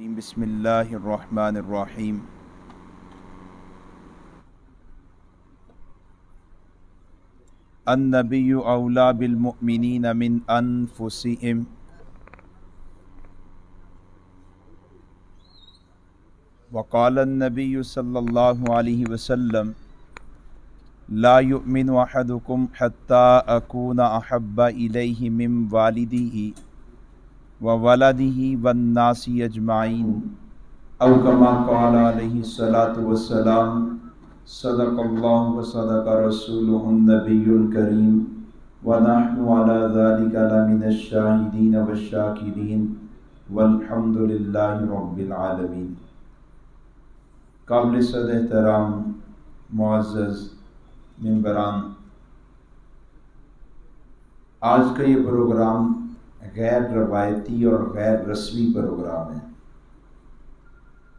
بسم اللہ الرحمن الرحیم۔ النبی اولی بالمؤمنین من انفسہم وقال النبی صلی اللہ علیہ وسلم لا یؤمن احدکم حتی اکون احب الیہ من والدہ وولدہ والناس اجمعین او کما قال علیہ الصلاۃ والسلام صدق اللہ وصدق رسولہ النبی الکریم ونحن علی ذلک لمن الشاہدین والشاکرین والحمد للہ رب العالمین۔ قابل صد احترام معزز ممبران، آج کا یہ پروگرام غیر روایتی اور غیر رسمی پروگرام ہے،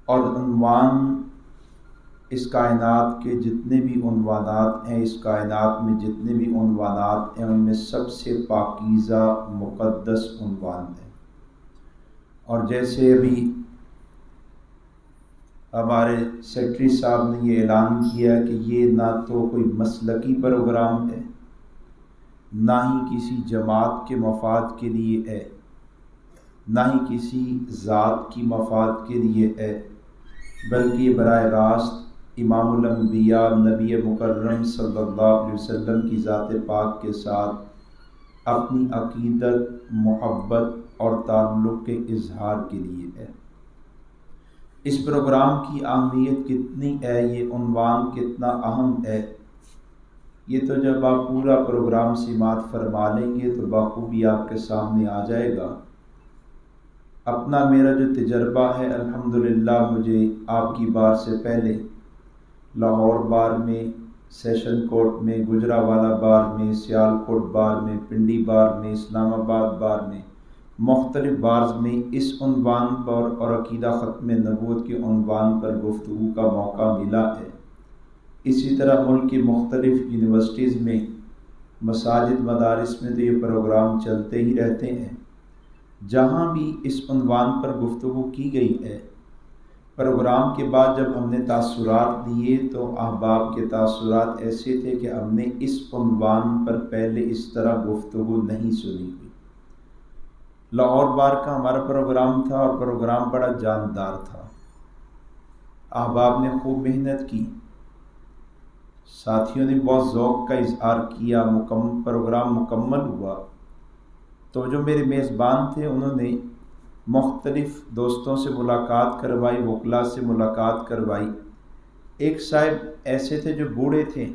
اور عنوان اس کائنات کے جتنے بھی عنوانات ہیں، اس کائنات میں جتنے بھی عنوانات ہیں، ان میں سب سے پاکیزہ مقدس عنوان ہے۔ اور جیسے ابھی ہمارے سیکرٹری صاحب نے یہ اعلان کیا کہ یہ نہ تو کوئی مسلکی پروگرام ہے، نہ ہی کسی جماعت کے مفاد کے لیے ہے، نہ ہی کسی ذات کی مفاد کے لیے ہے، بلکہ یہ براہ راست امام الانبیاء نبی مکرم صلی اللہ علیہ وسلم کی ذات پاک کے ساتھ اپنی عقیدت، محبت اور تعلق کے اظہار کے لیے ہے۔ اس پروگرام کی اہمیت کتنی ہے، یہ عنوان کتنا اہم ہے، یہ تو جب آپ پورا پروگرام سماعت فرما لیں گے تو بخوبی آپ کے سامنے آ جائے گا۔ اپنا میرا جو تجربہ ہے، الحمدللہ مجھے آپ کی بار سے پہلے لاہور بار میں، سیشن کورٹ میں، گجرانوالہ بار میں، سیال کوٹ بار میں، پنڈی بار میں، اسلام آباد بار میں، مختلف بارز میں اس عنوان پر اور عقیدہ ختم نبوت کے عنوان پر گفتگو کا موقع ملا ہے۔ اسی طرح ملک کی مختلف یونیورسٹیز میں، مساجد، مدارس میں تو یہ پروگرام چلتے ہی رہتے ہیں۔ جہاں بھی اس عنوان پر گفتگو کی گئی ہے، پروگرام کے بعد جب ہم نے تاثرات دیے تو احباب کے تاثرات ایسے تھے کہ ہم نے اس عنوان پر پہلے اس طرح گفتگو نہیں سنی ہوئی۔ لاہور بار کا ہمارا پروگرام تھا اور پروگرام بڑا جاندار تھا، احباب نے خوب محنت کی، ساتھیوں نے بہت ذوق کا اظہار کیا، پروگرام مکمل ہوا تو جو میرے میزبان تھے انہوں نے مختلف دوستوں سے ملاقات کروائی، وکلاء سے ملاقات کروائی۔ ایک صاحب ایسے تھے جو بوڑھے تھے،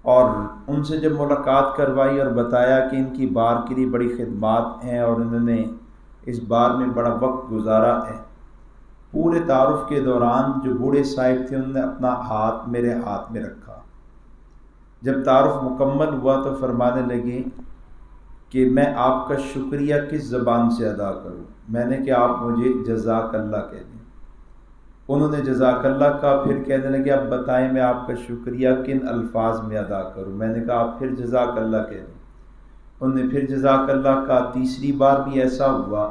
اور ان سے جب ملاقات کروائی اور بتایا کہ ان کی بار کے لیے بڑی خدمات ہیں اور انہوں نے اس بار میں بڑا وقت گزارا ہے، پورے تعارف کے دوران جو بوڑھے صاحب تھے انہوں نے اپنا ہاتھ میرے ہاتھ میں رکھا۔ جب تعارف مکمل ہوا تو فرمانے لگے کہ میں آپ کا شکریہ کس زبان سے ادا کروں؟ میں نے کہا آپ مجھے جزاک اللہ کہہ دیں۔ انہوں نے جزاک اللہ کہا، پھر کہنے لگے اب بتائیں میں آپ کا شکریہ کن الفاظ میں ادا کروں؟ میں نے کہا آپ پھر جزاک اللہ کہہ دیں۔ انہوں نے پھر جزاک اللہ کہا، تیسری بار بھی ایسا ہوا،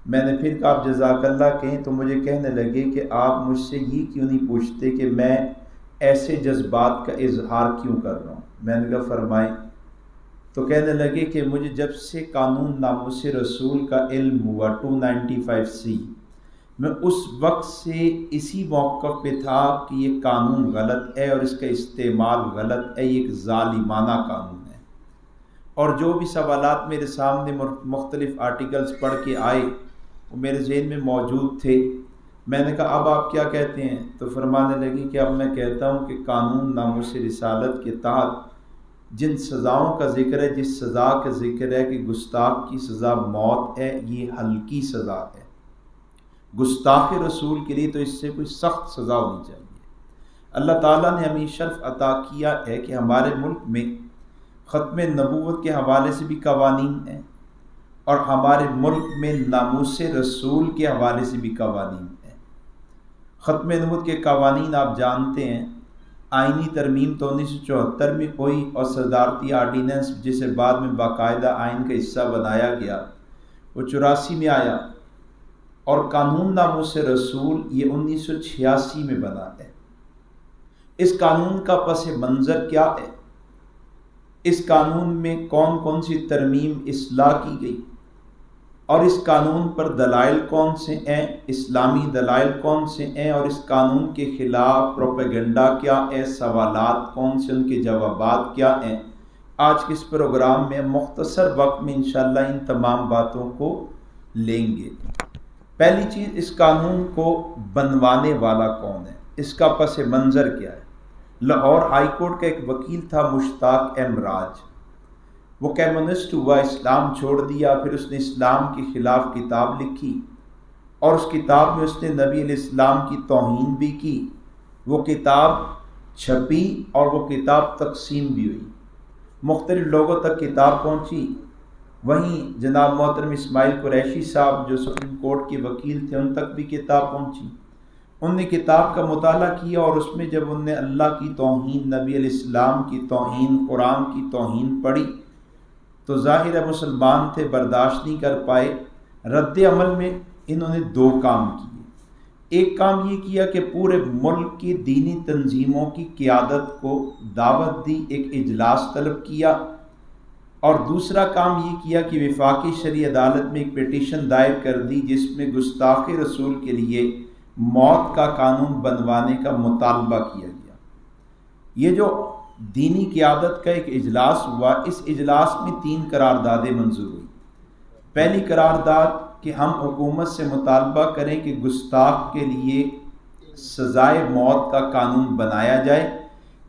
میں نے پھر کہا آپ جزاک اللہ کہیں تو مجھے کہنے لگے کہ آپ مجھ سے یہ کیوں نہیں پوچھتے کہ میں ایسے جذبات کا اظہار کیوں کر رہا ہوں؟ میں نے کہا فرمائیں۔ تو کہنے لگے کہ مجھے جب سے قانون ناموس رسول کا علم ہوا 295C، میں اس وقت سے اسی موقف پہ تھا کہ یہ قانون غلط ہے اور اس کا استعمال غلط ہے، یہ ایک ظالمانہ قانون ہے۔ اور جو بھی سوالات میرے سامنے مختلف آرٹیکلز پڑھ کے آئے وہ میرے ذہن میں موجود تھے۔ میں نے کہا اب آپ کیا کہتے ہیں؟ تو فرمانے لگے کہ اب میں کہتا ہوں کہ قانون ناموس رسالت کے تحت جن سزاؤں کا ذکر ہے، جس سزا کا ذکر ہے کہ گستاخ کی سزا موت ہے، یہ ہلکی سزا ہے۔ گستاخ رسول کے لیے تو اس سے کوئی سخت سزا ہونی چاہیے۔ اللہ تعالیٰ نے ہمیں شرف عطا کیا ہے کہ ہمارے ملک میں ختم نبوت کے حوالے سے بھی قوانین ہیں، اور ہمارے ملک میں ناموس رسول کے حوالے سے بھی قوانین ہیں۔ ختم نبوت کے قوانین آپ جانتے ہیں، آئینی ترمیم تو 1974 میں ہوئی، اور صدارتی آرڈیننس جسے بعد میں باقاعدہ آئین کا حصہ بنایا گیا وہ 84 میں آیا، اور قانون ناموس رسول یہ 1986 میں بنا ہے۔ اس قانون کا پس منظر کیا ہے؟ اس قانون میں کون کون سی ترمیم اصلاح کی گئی اور اس قانون پر دلائل کون سے ہیں، اسلامی دلائل کون سے ہیں، اور اس قانون کے خلاف پروپیگنڈا کیا ہے، سوالات کون سے، ان کے جوابات کیا ہیں۔ آج کے اس پروگرام میں مختصر وقت میں انشاءاللہ ان تمام باتوں کو لیں گے۔ پہلی چیز، اس قانون کو بنوانے والا کون ہے، اس کا پس منظر کیا ہے۔ لاہور ہائی کورٹ کا ایک وکیل تھا مشتاق احمد راج، وہ کمیونسٹ ہوا، اسلام چھوڑ دیا، پھر اس نے اسلام کے خلاف کتاب لکھی اور اس کتاب میں اس نے نبی علیہ السلام کی توہین بھی کی۔ وہ کتاب چھپی اور وہ کتاب تقسیم بھی ہوئی، مختلف لوگوں تک کتاب پہنچی۔ وہیں جناب محترم اسماعیل قریشی صاحب جو سپریم کورٹ کے وکیل تھے، ان تک بھی کتاب پہنچی۔ ان نے کتاب کا مطالعہ کیا اور اس میں جب ان نے اللہ کی توہین، نبی علیہ السلام کی توہین، قرآن کی توہین پڑھی تو ظاہر ہے مسلمان تھے، برداشت نہیں کر پائے۔ رد عمل میں انہوں نے دو کام کیے۔ ایک کام یہ کیا کہ پورے ملک کی دینی تنظیموں کی قیادت کو دعوت دی، ایک اجلاس طلب کیا، اور دوسرا کام یہ کیا کہ وفاقی شرعی عدالت میں ایک پیٹیشن دائر کر دی جس میں گستاخی رسول کے لیے موت کا قانون بنوانے کا مطالبہ کیا گیا۔ یہ جو دینی قیادت کا ایک اجلاس ہوا، اس اجلاس میں 3 قراردادیں منظور ہوئی۔ پہلی قرارداد کہ ہم حکومت سے مطالبہ کریں کہ گستاخ کے لیے سزائے موت کا قانون بنایا جائے۔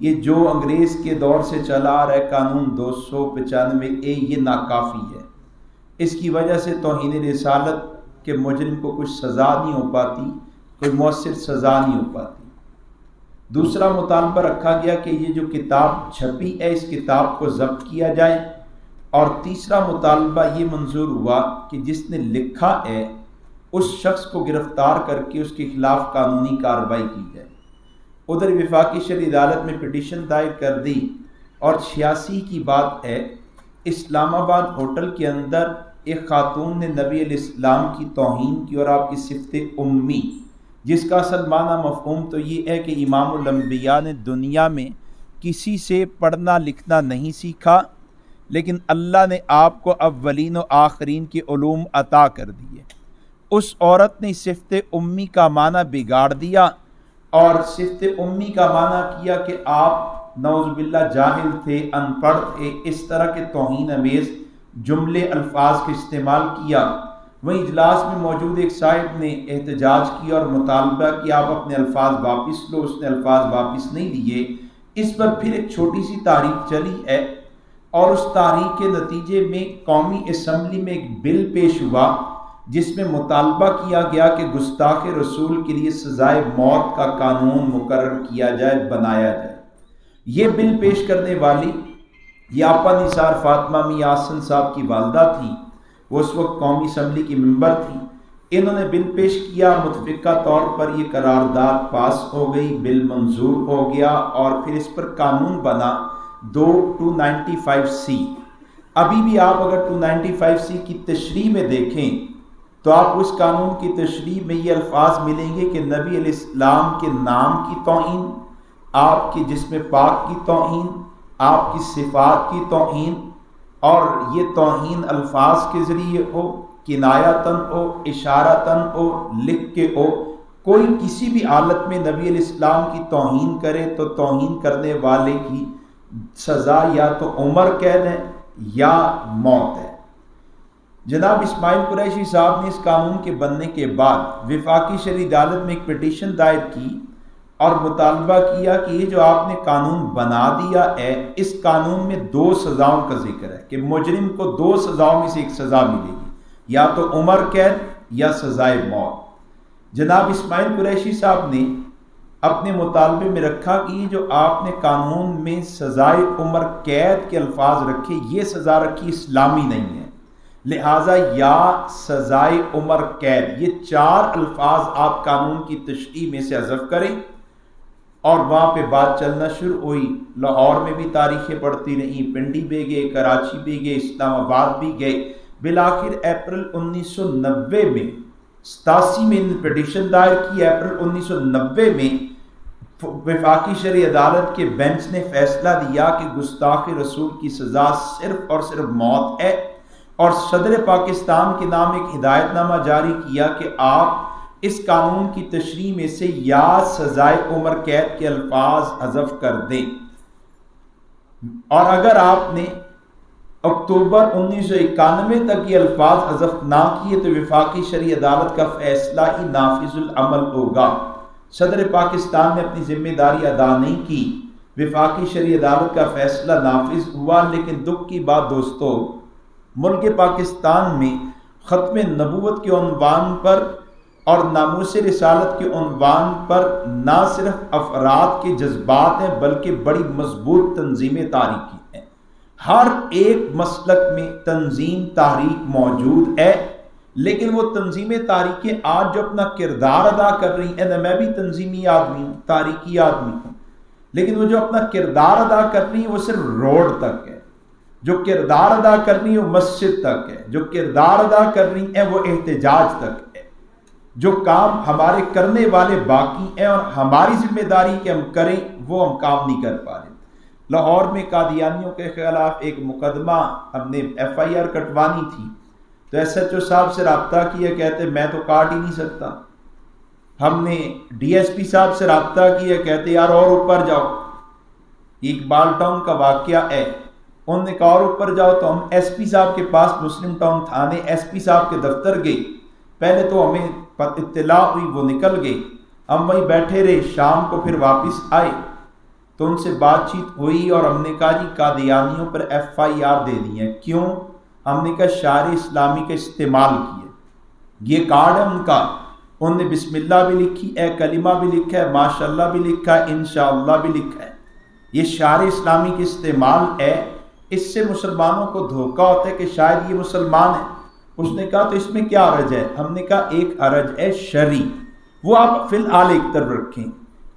یہ جو انگریز کے دور سے چلا آ رہا ہے قانون 295A، یہ ناکافی ہے۔ اس کی وجہ سے توہین رسالت کے مجرم کو کچھ سزا نہیں ہو پاتی، کوئی مؤثر سزا نہیں ہو پاتی۔ دوسرا مطالبہ رکھا گیا کہ یہ جو کتاب چھپی ہے اس کتاب کو ضبط کیا جائے، اور تیسرا مطالبہ یہ منظور ہوا کہ جس نے لکھا ہے اس شخص کو گرفتار کر کے اس کے خلاف قانونی کارروائی کی جائے۔ ادھر وفاقی شرعی عدالت میں پٹیشن دائر کر دی، اور 86 کی بات ہے، اسلام آباد ہوٹل کے اندر ایک خاتون نے نبی علیہ السلام کی توہین کی اور آپ کی صفت امی، جس کا اصل معنی مفہوم تو یہ ہے کہ امام الانبیاء نے دنیا میں کسی سے پڑھنا لکھنا نہیں سیکھا، لیکن اللہ نے آپ کو اولین و آخرین کے علوم عطا کر دیے۔ اس عورت نے صفت امی کا معنی بگاڑ دیا اور صفت امی کا معنی کیا کہ آپ نعوذ باللہ جاہل تھے، ان پڑھ تھے، اس طرح کے توہین امیز جملے الفاظ کا استعمال کیا۔ وہیں اجلاس میں موجود ایک صاحب نے احتجاج کیا اور مطالبہ کہ آپ اپنے الفاظ واپس لو، اس نے الفاظ واپس نہیں لیے۔ اس پر پھر ایک چھوٹی سی تحریک چلی ہے، اور اس تحریک کے نتیجے میں قومی اسمبلی میں ایک بل پیش ہوا جس میں مطالبہ کیا گیا کہ گستاخ رسول کے لیے سزائے موت کا قانون مقرر کیا جائے، بنایا جائے۔ یہ بل پیش کرنے والی یاپا نثار فاطمہ میاں آسن صاحب کی والدہ تھی، وہ اس وقت قومی اسمبلی کی ممبر تھی۔ انہوں نے بل پیش کیا، متفقہ طور پر یہ قرارداد پاس ہو گئی، بل منظور ہو گیا، اور پھر اس پر قانون بنا 295C۔ ابھی بھی آپ اگر 295C کی تشریح میں دیکھیں تو آپ اس قانون کی تشریح میں یہ الفاظ ملیں گے کہ نبی علیہ السلام کے نام کی توہین، آپ کے جسم پاک کی توہین، آپ کی صفات کی توہین، اور یہ توہین الفاظ کے ذریعے ہو، کنایتاً ہو، اشارتاً ہو، لکھ کے ہو، کوئی کسی بھی حالت میں نبی علیہ السلام کی توہین کرے تو توہین کرنے والے کی سزا یا تو عمر قید ہے یا موت ہے۔ جناب اسماعیل قریشی صاحب نے اس قانون کے بننے کے بعد وفاقی شرعی عدالت میں ایک پٹیشن دائر کی اور مطالبہ کیا کہ یہ جو آپ نے قانون بنا دیا ہے، اس قانون میں 2 سزاؤں کا ذکر ہے کہ مجرم کو 2 سزاؤں میں سے ایک سزا ملے گی، یا تو عمر قید یا سزائے موت۔ جناب اسماعیل قریشی صاحب نے اپنے مطالبے میں رکھا کہ یہ جو آپ نے قانون میں سزائے عمر قید کے الفاظ رکھے، یہ سزا رکھی اسلامی نہیں ہے، لہٰذا یا سزائے عمر قید، یہ 4 الفاظ آپ قانون کی تشریح میں سے حذف کریں۔ اور وہاں پہ بات چلنا شروع ہوئی، لاہور میں بھی تاریخیں پڑھتی رہیں، پنڈی بھی گئے، کراچی بھی گئے، اسلام آباد بھی گئے۔ بالآخر اپریل 1990 میں 87 میں انہوں نے پٹیشن دائر کی، اپریل 1990 میں وفاقی شرعی عدالت کے بینچ نے فیصلہ دیا کہ گستاخ رسول کی سزا صرف اور صرف موت ہے، اور صدر پاکستان کے نام ایک ہدایت نامہ جاری کیا کہ آپ اس قانون کی تشریح میں سے یا سزائے عمر قید کے الفاظ حذف کر دیں، اور اگر آپ نے اکتوبر 1991 تک یہ الفاظ حذف نہ کیے تو وفاقی شرعی عدالت کا فیصلہ ہی نافذ العمل ہوگا۔ صدر پاکستان نے اپنی ذمہ داری ادا نہیں کی، وفاقی شرعی عدالت کا فیصلہ نافذ ہوا، لیکن دکھ کی بات دوستو، ملک پاکستان میں ختم نبوت کے عنوان پر اور ناموس رسالت کے عنوان پر نہ صرف افراد کے جذبات ہیں بلکہ بڑی مضبوط تنظیم تاریخی ہیں۔ ہر ایک مسلک میں تنظیم تحریک موجود ہے، لیکن وہ تنظیم تاریخی آج جو اپنا کردار ادا کر رہی ہیں، میں بھی تنظیمی آدمی ہوں، تاریخی آدمی ہوں، لیکن وہ جو اپنا کردار ادا کر رہی ہیں وہ صرف روڈ تک ہے، جو کردار ادا کر رہی ہیں وہ مسجد تک ہے، جو کردار ادا کر رہی ہیں وہ احتجاج تک ہے۔ جو کام ہمارے کرنے والے باقی ہیں اور ہماری ذمہ داری کہ ہم کریں وہ ہم کام نہیں کر پا رہے۔ لاہور میں قادیانیوں کے خلاف ایک مقدمہ ہم نے FIR کٹوانی تھی، تو SHO صاحب سے رابطہ کیا، کہتے میں تو کاٹ ہی نہیں سکتا۔ ہم نے DSP صاحب سے رابطہ کیا، کہتے یار اور اوپر جاؤ، اقبال ٹاؤن کا واقعہ ہے، انہوں نے کہا اور اوپر جاؤ، تو ہم SP صاحب کے پاس مسلم ٹاؤن تھانے SP صاحب کے دفتر گئے، پہلے تو ہمیں اطلاع ہوئی، وہ نکل گئے، ہم وہیں بیٹھے رہے، شام کو پھر واپس آئے تو ان سے بات چیت ہوئی اور ہم نے کہا جی قادیانیوں پر FIR دے دی ہیں، کیوں؟ ہم نے کہا شعار اسلامی کا استعمال کیے، یہ کارڈ ہے ان کا، انہوں نے بسم اللہ بھی لکھی ہے، کلمہ بھی لکھا ہے، ماشاءاللہ بھی لکھا ہے، انشاءاللہ بھی لکھا ہے، یہ شعار اسلامی کا استعمال ہے۔ اس سے مسلمانوں کو دھوکہ ہوتا ہے کہ شاید یہ مسلمان ہے۔ اس نے کہا تو اس میں کیا حرج ہے؟ ہم نے کہا ایک حرج ہے شرعی، وہ آپ فی الحال ایک طرف رکھیں،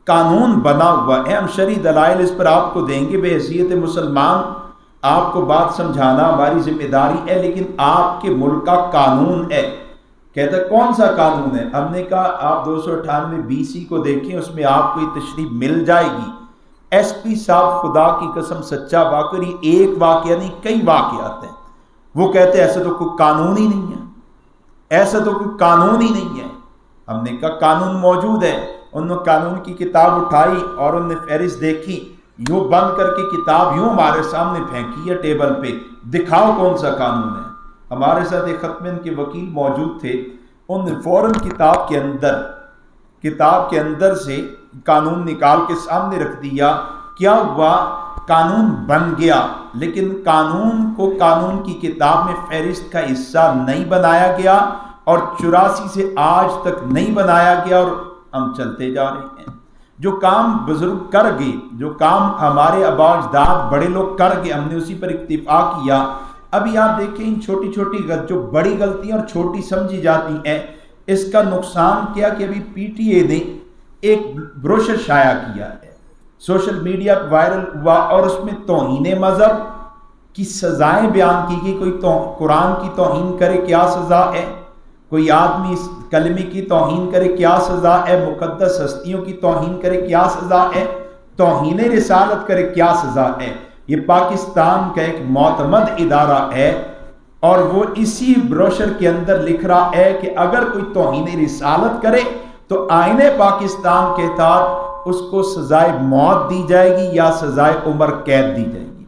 قانون بنا ہوا ہے، ہم شرعی دلائل اس پر آپ کو دیں گے، بے حیثیت مسلمان آپ کو بات سمجھانا ہماری ذمہ داری ہے، لیکن آپ کے ملک کا قانون ہے۔ کہتا کون سا قانون ہے؟ ہم نے کہا آپ 298 BC کو دیکھیں، اس میں آپ کو یہ تشریح مل جائے گی۔ SP صاحب خدا کی قسم سچا واقعی، ایک واقعہ نہیں کئی واقعات ہیں، وہ کہتے ایسا تو کوئی قانون ہی نہیں ہے، ایسا تو کوئی قانون ہی نہیں ہے۔ ہم نے کہا قانون موجود ہے، انہوں نے قانون کی کتاب اٹھائی اور انہوں نے فہرست دیکھی، یوں بند کر کے کتاب یوں ہمارے سامنے پھینکی ہے ٹیبل پہ، دکھاؤ کون سا قانون ہے۔ ہمارے ساتھ ایک ختم کے وکیل موجود تھے، انہوں نے فوراً کتاب کے اندر سے قانون نکال کے سامنے رکھ دیا۔ کیا ہوا؟ قانون بن گیا، لیکن قانون کو قانون کی کتاب میں فہرست کا حصہ نہیں بنایا گیا، اور 84 سے آج تک نہیں بنایا گیا، اور ہم چلتے جا رہے ہیں۔ جو کام بزرگ کر گئے، جو کام ہمارے آباء و اجداد بڑے لوگ کر گئے، ہم نے اسی پر اکتفا کیا۔ ابھی آپ دیکھیں ان چھوٹی چھوٹی جو بڑی غلطیاں اور چھوٹی سمجھی جاتی ہیں، اس کا نقصان کیا کہ ابھی PTA نے ایک بروشر شائع کیا ہے، سوشل میڈیا پر وائرل ہوا، اور اس میں توہین مذہب کی سزائیں بیان کی گئی۔ کوئی قرآن کی توہین کرے کیا سزا ہے، کوئی آدمی اس کلمے کی توہین کرے کیا سزا ہے، مقدس ہستیوں کی توہین کرے کیا سزا ہے، توہین رسالت کرے کیا سزا ہے۔ یہ پاکستان کا ایک معتمد ادارہ ہے، اور وہ اسی بروشر کے اندر لکھ رہا ہے کہ اگر کوئی توہین رسالت کرے تو آئین پاکستان کے تحت اس کو سزائے موت دی جائے گی یا سزائے عمر قید دی جائے گی۔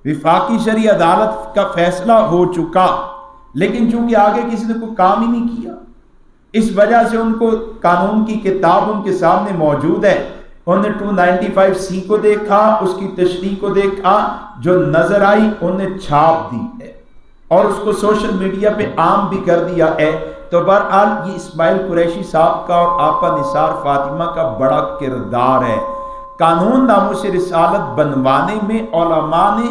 وفاقی شرعی عدالت کا فیصلہ ہو چکا، لیکن چونکہ آگے کسی نے کوئی کام ہی نہیں کیا، اس وجہ سے ان کو قانون کی کتاب ان کے سامنے موجود ہے، انہوں نے 295C کو دیکھا، اس کی تشریح کو دیکھا، جو نظر آئی انہوں نے چھاپ دی ہے اور اس کو سوشل میڈیا پہ عام بھی کر دیا ہے۔ تو بہرحال یہ اسماعیل قریشی صاحب کا اور آپا نثار فاطمہ کا بڑا کردار ہے۔ قانون ناموس رسالت بنوانے میں علماء نے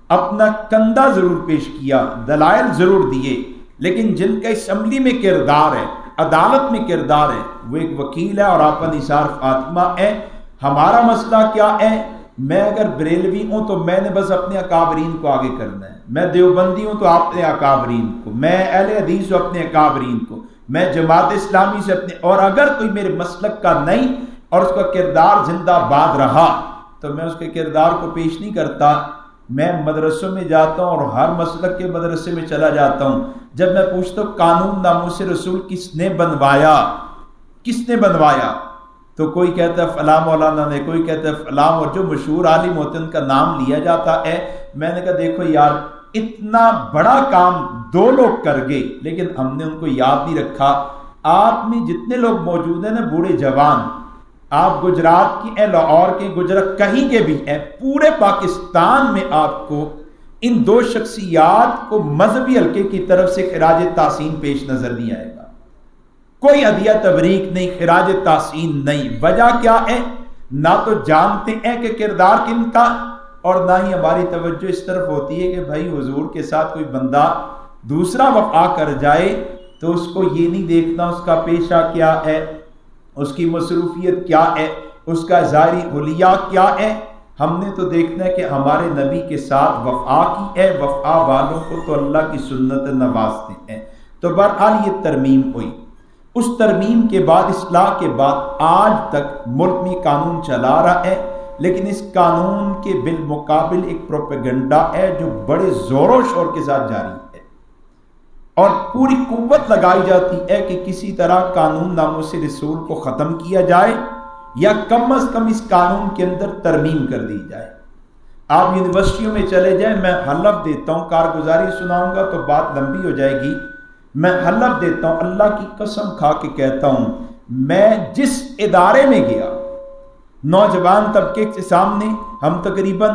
اپنا کندھا ضرور پیش کیا، دلائل ضرور دیے، لیکن جن کا اسمبلی میں کردار ہے، عدالت میں کردار ہے، وہ ایک وکیل ہے اور آپا نثار فاطمہ ہے۔ ہمارا مسئلہ کیا ہے؟ میں اگر بریلوی ہوں تو میں نے بس اپنے اکابرین کو آگے کرنا ہے، میں دیوبندی ہوں تو اپنے اکابرین کو، میں اہل حدیث ہوں اپنے اکابرین کو، میں جماعت اسلامی سے اپنے، اور اگر کوئی میرے مسلک کا نہیں اور اس کا کردار زندہ باد رہا تو میں اس کے کردار کو پیش نہیں کرتا۔ میں مدرسوں میں جاتا ہوں اور ہر مسلک کے مدرسے میں چلا جاتا ہوں، جب میں پوچھتا ہوں قانون ناموس رسول کس نے بنوایا، کس نے بنوایا، تو کوئی کہتا ہے فلاں مولانا نے، کوئی کہتا ہے فلاں، اور جو مشہور عالم ہوتے ہیں ان کا نام لیا جاتا ہے۔ میں نے کہا دیکھو یار، اتنا بڑا کام 2 لوگ کر گئے لیکن ہم نے ان کو یاد نہیں رکھا۔ آپ میں جتنے لوگ موجود ہیں نا، بوڑھے جوان، آپ گجرات کی ہیں، لاہور کے، گجرات کہیں کے بھی ہیں، پورے پاکستان میں آپ کو ان 2 شخصیات کو مذہبی حلقے کی طرف سے خراج تحسین پیش نظر نہیں آئے گا۔ کوئی ہدیہ تبریک نہیں، خراج تحسین نہیں۔ وجہ کیا ہے؟ نہ تو جانتے ہیں کہ کردار کن کا، اور نہ ہی ہماری توجہ اس طرف ہوتی ہے کہ بھائی حضور کے ساتھ کوئی بندہ دوسرا وفا کر جائے تو اس کو یہ نہیں دیکھنا اس کا پیشہ کیا ہے، اس کی مصروفیت کیا ہے، اس کا ظاہری حلیہ کیا ہے۔ ہم نے تو دیکھنا ہے کہ ہمارے نبی کے ساتھ وفا کی ہے، وفا والوں کو تو اللہ کی سنت نوازتے ہیں۔ تو بہرحال یہ ترمیم ہوئی۔ اس ترمیم کے بعد، اصلاح کے بعد، آج تک ملک میں قانون چلا رہا ہے، لیکن اس قانون کے بالمقابل ایک پروپیگنڈا ہے جو بڑے زور و شور کے ساتھ جاری ہے، اور پوری قوت لگائی جاتی ہے کہ کسی طرح قانون ناموس رسول کو ختم کیا جائے، یا کم از کم اس قانون کے اندر ترمیم کر دی جائے۔ آپ یونیورسٹیوں میں چلے جائیں، میں حلف دیتا ہوں، کارگزاری سناؤں گا تو بات لمبی ہو جائے گی، میں حلف دیتا ہوں، اللہ کی قسم کھا کے کہتا ہوں، میں جس ادارے میں گیا، نوجوان طبقے کے سامنے ہم تقریباً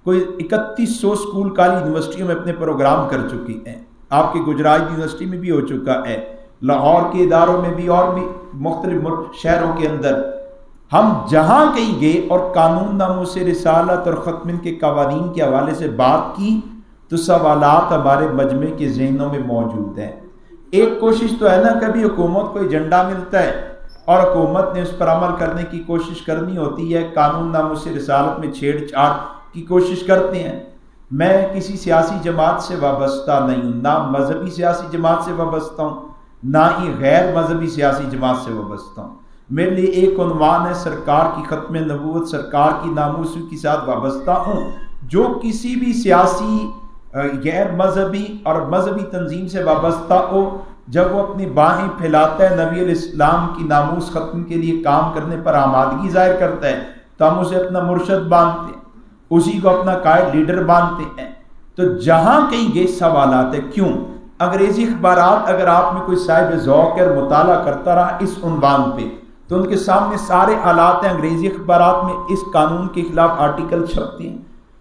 کوئی 3100 سکول کالج یونیورسٹیوں میں اپنے پروگرام کر چکے ہیں۔ آپ کے گجرات یونیورسٹی میں بھی ہو چکا ہے، لاہور کے اداروں میں بھی، اور بھی مختلف شہروں کے اندر۔ ہم جہاں کہیں گئے اور قانون ناموس رسالت اور ختم کے قوانین کے حوالے سے بات کی تو سوالات ہمارے مجمع کے ذہنوں میں موجود ہیں۔ ایک کوشش تو ہے نا، کبھی حکومت کو ایجنڈا ملتا ہے اور حکومت نے اس پر عمل کرنے کی کوشش کرنی ہوتی ہے، قانون ناموس رسالت میں چھیڑ چھاڑ کی کوشش کرتے ہیں۔ میں کسی سیاسی جماعت سے وابستہ نہیں ہوں، نہ مذہبی سیاسی جماعت سے وابستہ ہوں، نہ ہی غیر مذہبی سیاسی جماعت سے وابستہ ہوں۔ میرے لیے ایک عنوان ہے، سرکار کی ختم نبوت، سرکار کی ناموس کے ساتھ وابستہ ہوں۔ جو کسی بھی سیاسی غیر مذہبی اور مذہبی تنظیم سے وابستہ ہو، جب وہ اپنی باہیں پھیلاتا ہے، نبی علیہ السلام کی ناموس ختم کے لیے کام کرنے پر آمادگی ظاہر کرتا ہے، تو ہم اسے اپنا مرشد مانتے ہیں، اسی کو اپنا قائد لیڈر مانتے ہیں۔ تو جہاں کہیں گے سوالات ہے، کیوں؟ انگریزی اخبارات، اگر آپ میں کوئی صاحب ذوق اور مطالعہ کرتا رہا اس عنوان پہ، تو ان کے سامنے سارے حالات ہیں۔ انگریزی اخبارات میں اس قانون کے خلاف آرٹیکل چھپتے ہیں،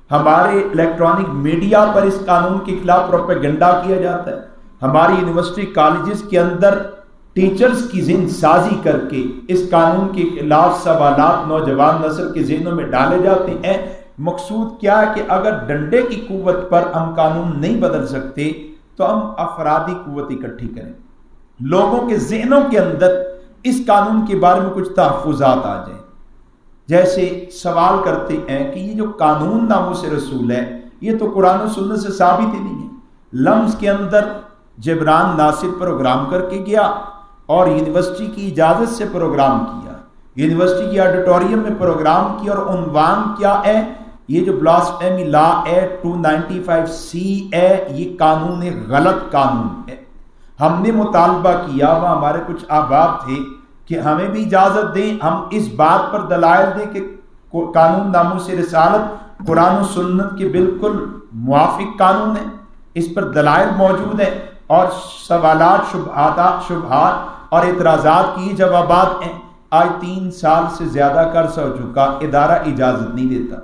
ہمارے الیکٹرانک میڈیا پر اس قانون کے خلاف پروپیگنڈا کیا جاتا ہے، ہماری یونیورسٹی کالجز کے اندر ٹیچرز کی ذہن سازی کر کے اس قانون کے خلاف سوالات نوجوان نسل کے ذہنوں میں ڈالے جاتے ہیں۔ مقصود کیا ہے کہ اگر ڈنڈے کی قوت پر ہم قانون نہیں بدل سکتے تو ہم افرادی قوت اکٹھی کریں، لوگوں کے ذہنوں کے اندر اس قانون کے بارے میں کچھ تحفظات آ جائیں۔ جیسے سوال کرتے ہیں کہ یہ جو قانون ناموس رسول ہے، یہ تو قرآن و سنت سے ثابت ہی نہیں ہے۔ لمز کے اندر جبران ناصر پروگرام کر کے گیا اور یونیورسٹی کی اجازت سے پروگرام کیا، یونیورسٹی کی آڈیٹوریم میں پروگرام کیا، اور عنوان کیا ہے؟ یہ جو بلاسفیمی لا ہے 295C ہے، یہ قانون غلط قانون ہے۔ ہم نے مطالبہ کیا، وہاں ہمارے کچھ احباب تھے کہ ہمیں بھی اجازت دیں، ہم اس بات پر دلائل دیں کہ قانون ناموس رسالت قرآن و سنت کے بالکل موافق قانون ہے، اس پر دلائل موجود ہیں، اور سوالات، شبہات اور اعتراضات کی جوابات ہیں۔ آج 3 سال سے زیادہ کا عرصہ ہو چکا، ادارہ اجازت نہیں دیتا۔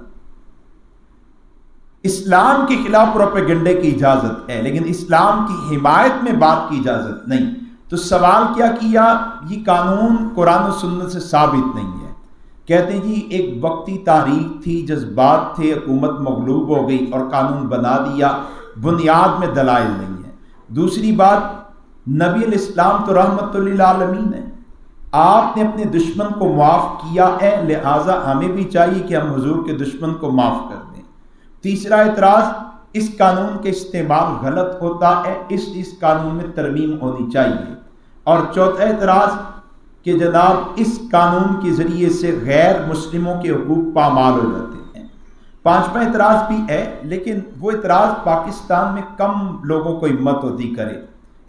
اسلام کے خلاف پروپیگنڈے کی اجازت ہے، لیکن اسلام کی حمایت میں بات کی اجازت نہیں۔ تو سوال کیا کیا؟ یہ قانون قرآن و سنت سے ثابت نہیں ہے۔ کہتے ہیں جی ایک وقتی تحریک تھی، جذبات تھے، حکومت مغلوب ہو گئی اور قانون بنا دیا، بنیاد میں دلائل نہیں ہے۔ دوسری بات، نبی علیہ السلام تو رحمت للعالمین ہے، آپ نے اپنے دشمن کو معاف کیا ہے، لہٰذا ہمیں بھی چاہیے کہ ہم حضور کے دشمن کو معاف کر دیں۔ تیسرا اعتراض، اس قانون کے استعمال غلط ہوتا ہے، اس قانون میں ترمیم ہونی چاہیے۔ اور چوتھا اعتراض کہ جناب اس قانون کے ذریعے سے غیر مسلموں کے حقوق پامال ہو جاتے ہیں۔ پانچواں اعتراض بھی ہے، لیکن وہ اعتراض پاکستان میں کم لوگوں کو ہمت ہوتی کرے،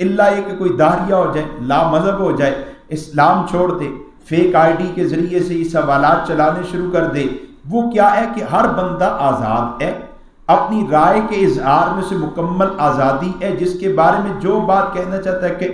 اللہ یہ کہ کوئی داہریہ ہو جائے، لا مذہب ہو جائے، اسلام چھوڑ دے، فیک آئی ڈی کے ذریعے سے یہ سوالات چلانے شروع کر دے۔ وہ کیا ہے کہ ہر بندہ آزاد ہے، اپنی رائے کے اظہار میں سے مکمل آزادی ہے، جس کے بارے میں جو بات کہنا چاہتا ہے کہ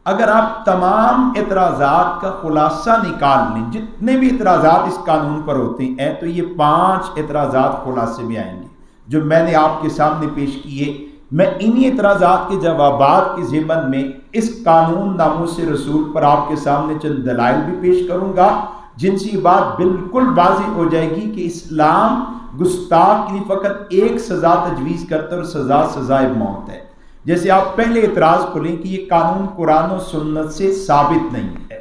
اگر آپ تمام اعتراضات کا خلاصہ نکال لیں، جتنے بھی اعتراضات اس قانون پر ہوتے ہیں تو یہ 5 اعتراضات خلاصے میں آئیں گے جو میں نے آپ کے سامنے پیش کیے۔ میں انہی اعتراضات کے جوابات کے ضمن میں اس قانون ناموس رسول پر آپ کے سامنے چند دلائل بھی پیش کروں گا، جن سے یہ بات بالکل واضح ہو جائے گی کہ اسلام گستاخ کے لیے فقط ایک سزا تجویز کرتا ہے اور سزا سزائے موت ہے۔ جیسے آپ پہلے اعتراض کو لیں کہ یہ قانون قرآن و سنت سے ثابت نہیں ہے۔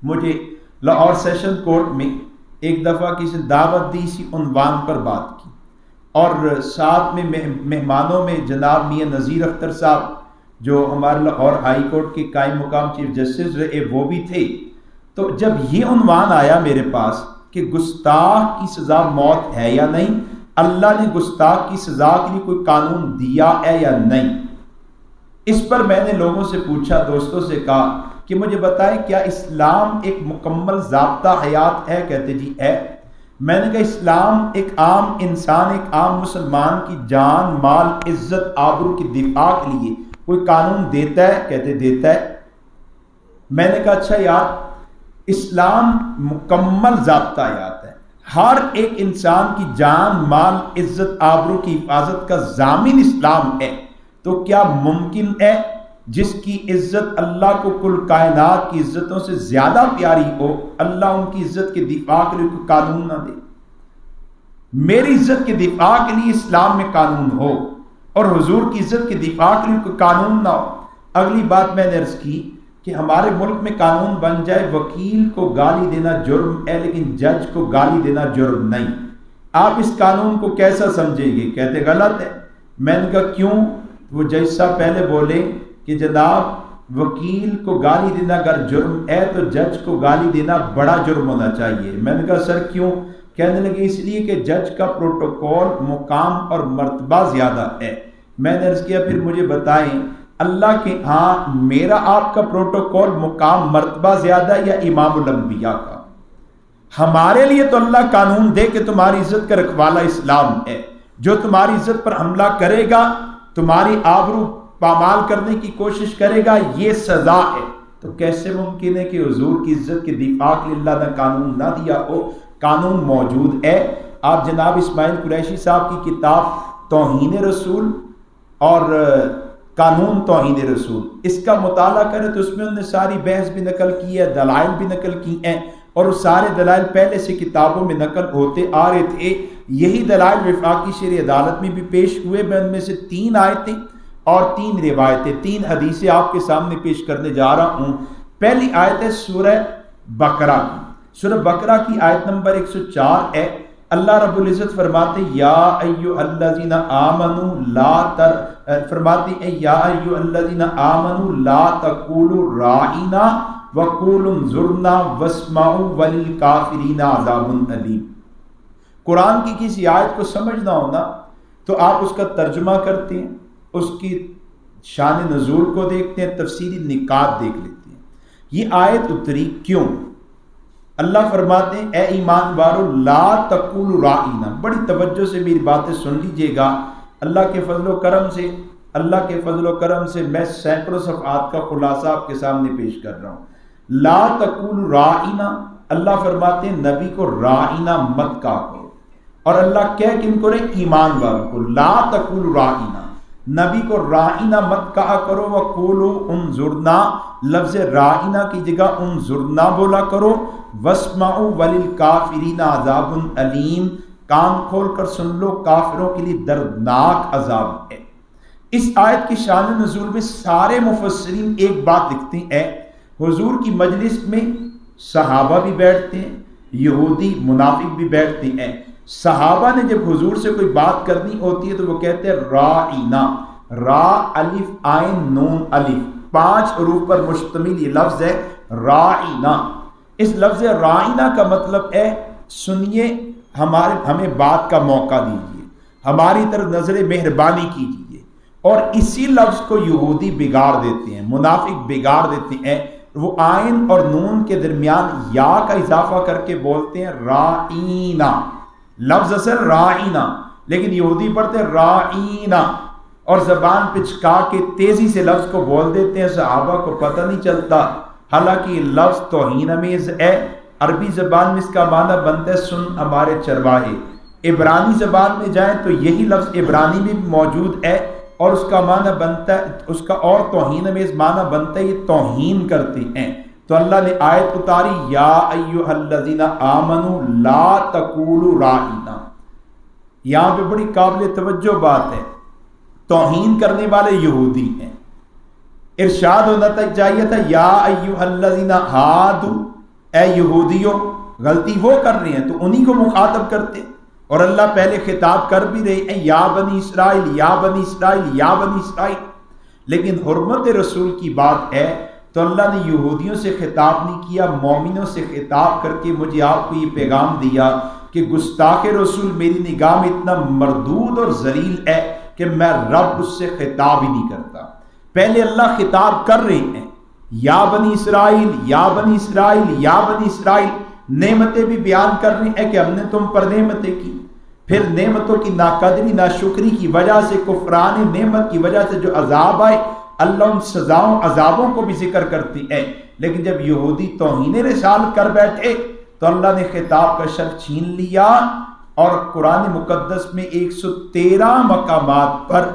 مجھے لاہور سیشن کورٹ میں ایک دفعہ کسی دعوت دی، اسی عنوان پر بات کی، اور ساتھ میں مہمانوں میں جناب میاں نذیر اختر صاحب جو ہمارے لاہور ہائی کورٹ کے قائم مقام چیف جسٹس رہے وہ بھی تھے۔ تو جب یہ عنوان آیا میرے پاس کہ گستاخ کی سزا موت ہے یا نہیں، اللہ نے گستاخ کی سزا کے لیے کوئی قانون دیا ہے یا نہیں، اس پر میں نے لوگوں سے پوچھا، دوستوں سے کہا کہ مجھے بتائیں کیا اسلام ایک مکمل ضابطہ حیات ہے؟ کہتے جی ہے۔ میں نے کہا اسلام ایک عام انسان، ایک عام مسلمان کی جان، مال، عزت، آبرو کی دفاع کے لیے کوئی قانون دیتا ہے؟ کہتے دیتا ہے۔ میں نے کہا اچھا یار، اسلام مکمل ضابطہ حیات ہے، ہر ایک انسان کی جان، مال، عزت، آبرو کی حفاظت کا ضامن اسلام ہے، تو کیا ممکن ہے جس کی عزت اللہ کو کل کائنات کی عزتوں سے زیادہ پیاری ہو، اللہ ان کی عزت کے دفاع کے لیے کوئی قانون نہ دے؟ میری عزت کے دفاع کے لیے اسلام میں قانون ہو اور حضور کی عزت کے دفاع کے لیے کوئی قانون نہ ہو۔ اگلی بات میں نے عرض کی کہ ہمارے ملک میں قانون بن جائے وکیل کو گالی دینا جرم ہے لیکن جج کو گالی دینا جرم نہیں، آپ اس قانون کو کیسا سمجھیں گے؟ کہتے غلط ہے۔ میں نے کہا کیوں؟ وہ جج صاحب پہلے بولے کہ جناب وکیل کو گالی دینا اگر جرم ہے تو جج کو گالی دینا بڑا جرم ہونا چاہیے۔ میں نے کہا سر کیوں؟ کہنے لگے اس لیے کہ جج کا پروٹوکول، مقام اور مرتبہ زیادہ ہے۔ میں نے عرض کیا پھر مجھے بتائیں اللہ کے ہاں میرا آپ کا پروٹوکول، مقام، مرتبہ زیادہ ہے یا امام الانبیاء کا؟ ہمارے لیے تو اللہ قانون دے کہ تمہاری عزت کا رکھوالا اسلام ہے، جو تمہاری عزت پر حملہ کرے گا، تمہاری آبرو پامال کرنے کی کوشش کرے گا، یہ سزا ہے۔ تو کیسے ممکن ہے کہ حضور کی عزت کے دفاع کے لیے اللہ نے قانون نہ دیا ہو؟ قانون موجود ہے۔ آپ جناب اسماعیل قریشی صاحب کی کتاب توہین رسول اور قانون توہین رسول، اس کا مطالعہ کریں تو اس میں انہوں نے ساری بحث بھی نقل کی ہے، دلائل بھی نقل کی ہیں، اور وہ سارے دلائل پہلے سے کتابوں میں نقل ہوتے آ رہے تھے۔ یہی دلائل وفاقی شرعی عدالت میں بھی پیش ہوئے۔ میں ان میں سے 3 آیتیں اور 3 روایتیں، 3 حدیثیں آپ کے سامنے پیش کرنے جا رہا ہوں۔ پہلی آیت ہے سورہ بقرہ کی، سورہ بقرہ کی آیت نمبر 104 ہے۔ اللہ رب العزت فرماتے یا ایھا الذین آمنوا لا فرماتے ہیں یا ایھا الذین آمنوا لا تقولوا راعنا وقولوا انظرنا واسمعوا وللکافرین عذاب علیم۔ قرآن کی کسی آیت کو سمجھنا ہونا تو آپ اس کا ترجمہ کرتے ہیں، اس کی شان نزول کو دیکھتے ہیں، تفسیری نکات دیکھ لیتے ہیں۔ یہ آیت اتری کیوں؟ اللہ فرماتے ہیں اے ایمان والو لا تقولوا راعنا، بڑی توجہ سے میری باتیں سن لیجئے گا۔ اللہ کے فضل و کرم سے میں سینکڑوں صفحات کا خلاصہ آپ کے سامنے پیش کر رہا ہوں۔ لا تقولوا راعنا، اللہ فرماتے ہیں نبی کو راعنا مت کہا کرو، اور اللہ کہہ کن کو رہے؟ ایمان والوں کو۔ لا تقولوا راعنا، نبی کو راعنا مت کہا کرو، وقولوا انظرنا، لفظ راعنا کی جگہ انظرنا بولا کرو، واسمعوا وللکافرین عذاب علیم، کان کھول کر سن لو، کافروں کے لیے دردناک عذاب ہے۔ اس آیت کی شان نزول میں سارے مفسرین ایک بات لکھتے ہیں، حضور کی مجلس میں صحابہ بھی بیٹھتے ہیں، یہودی منافق بھی بیٹھتے ہیں۔ صحابہ نے جب حضور سے کوئی بات کرنی ہوتی ہے تو وہ کہتے ہیں راعنا، را الف عین نون الف، 5 حروف پر مشتمل یہ لفظ ہے راعینا۔ اس لفظ راعینا کا مطلب ہے سنیے، ہمیں بات کا موقع دیجیے، ہماری طرف نظر مہربانی کیجیے۔ اور اسی لفظ کو یہودی بگاڑ دیتے ہیں، منافق بگاڑ دیتے ہیں، وہ آئین اور نون کے درمیان یا کا اضافہ کر کے بولتے ہیں راعینا، لفظ اصل راعینا، لیکن یہودی پڑھتے ہیں راعینا اور زبان پہ چکا کے تیزی سے لفظ کو بول دیتے ہیں، صحابہ کو پتہ نہیں چلتا، حالانکہ یہ لفظ توہین امیز ہے۔ عربی زبان میں اس کا معنی بنتا ہے سن ہمارے چرواہے۔ عبرانی زبان میں جائیں تو یہی لفظ عبرانی میں بھی موجود ہے اور اس کا معنی بنتا ہے، اس کا اور توہین امیز معنی بنتا ہے یہ توہین کرتے ہیں۔ تو اللہ نے آیت اتاری یا ایھا الذین آمنوا لا تقولوا راعینا۔ یہاں پہ بڑی قابل توجہ بات ہے، توہین کرنے والے یہودی ہیں۔ ارشاد ہونا چاہیے تھا یا ایھا الذین ہادوا، اے یہودیوں، غلطی وہ کر رہے ہیں تو انہی کو مخاطب کرتے، اور اللہ پہلے خطاب کر بھی رہے ہیں یا بنی اسرائیل یا بنی اسرائیل یا بنی اسرائیل، لیکن حرمت رسول کی بات ہے تو اللہ نے یہودیوں سے خطاب نہیں کیا، مومنوں سے خطاب کر کے مجھے آپ کو یہ پیغام دیا کہ گستاخ رسول میری نگاہ میں اتنا مردود اور ذلیل ہے کہ میں رب اس سے خطاب ہی نہیں کرتا۔ پہلے اللہ خطاب کر رہے ہیں یا بنی اسرائیل یا بنی اسرائیل یا بنی اسرائیل، نعمتیں بھی بیان کر رہے ہیں کہ ہم نے تم پر نعمتیں کی، پھر نعمتوں کی ناقدری ناشکری کی وجہ سے، کفران نعمت کی وجہ سے جو عذاب آئے، اللہ ان سزاؤں عذابوں کو بھی ذکر کرتی ہے۔ لیکن جب یہودی توہین رسالت کر بیٹھے تو اللہ نے خطاب کا شرف چھین لیا، اور قرآن مقدس میں 113 مقامات پر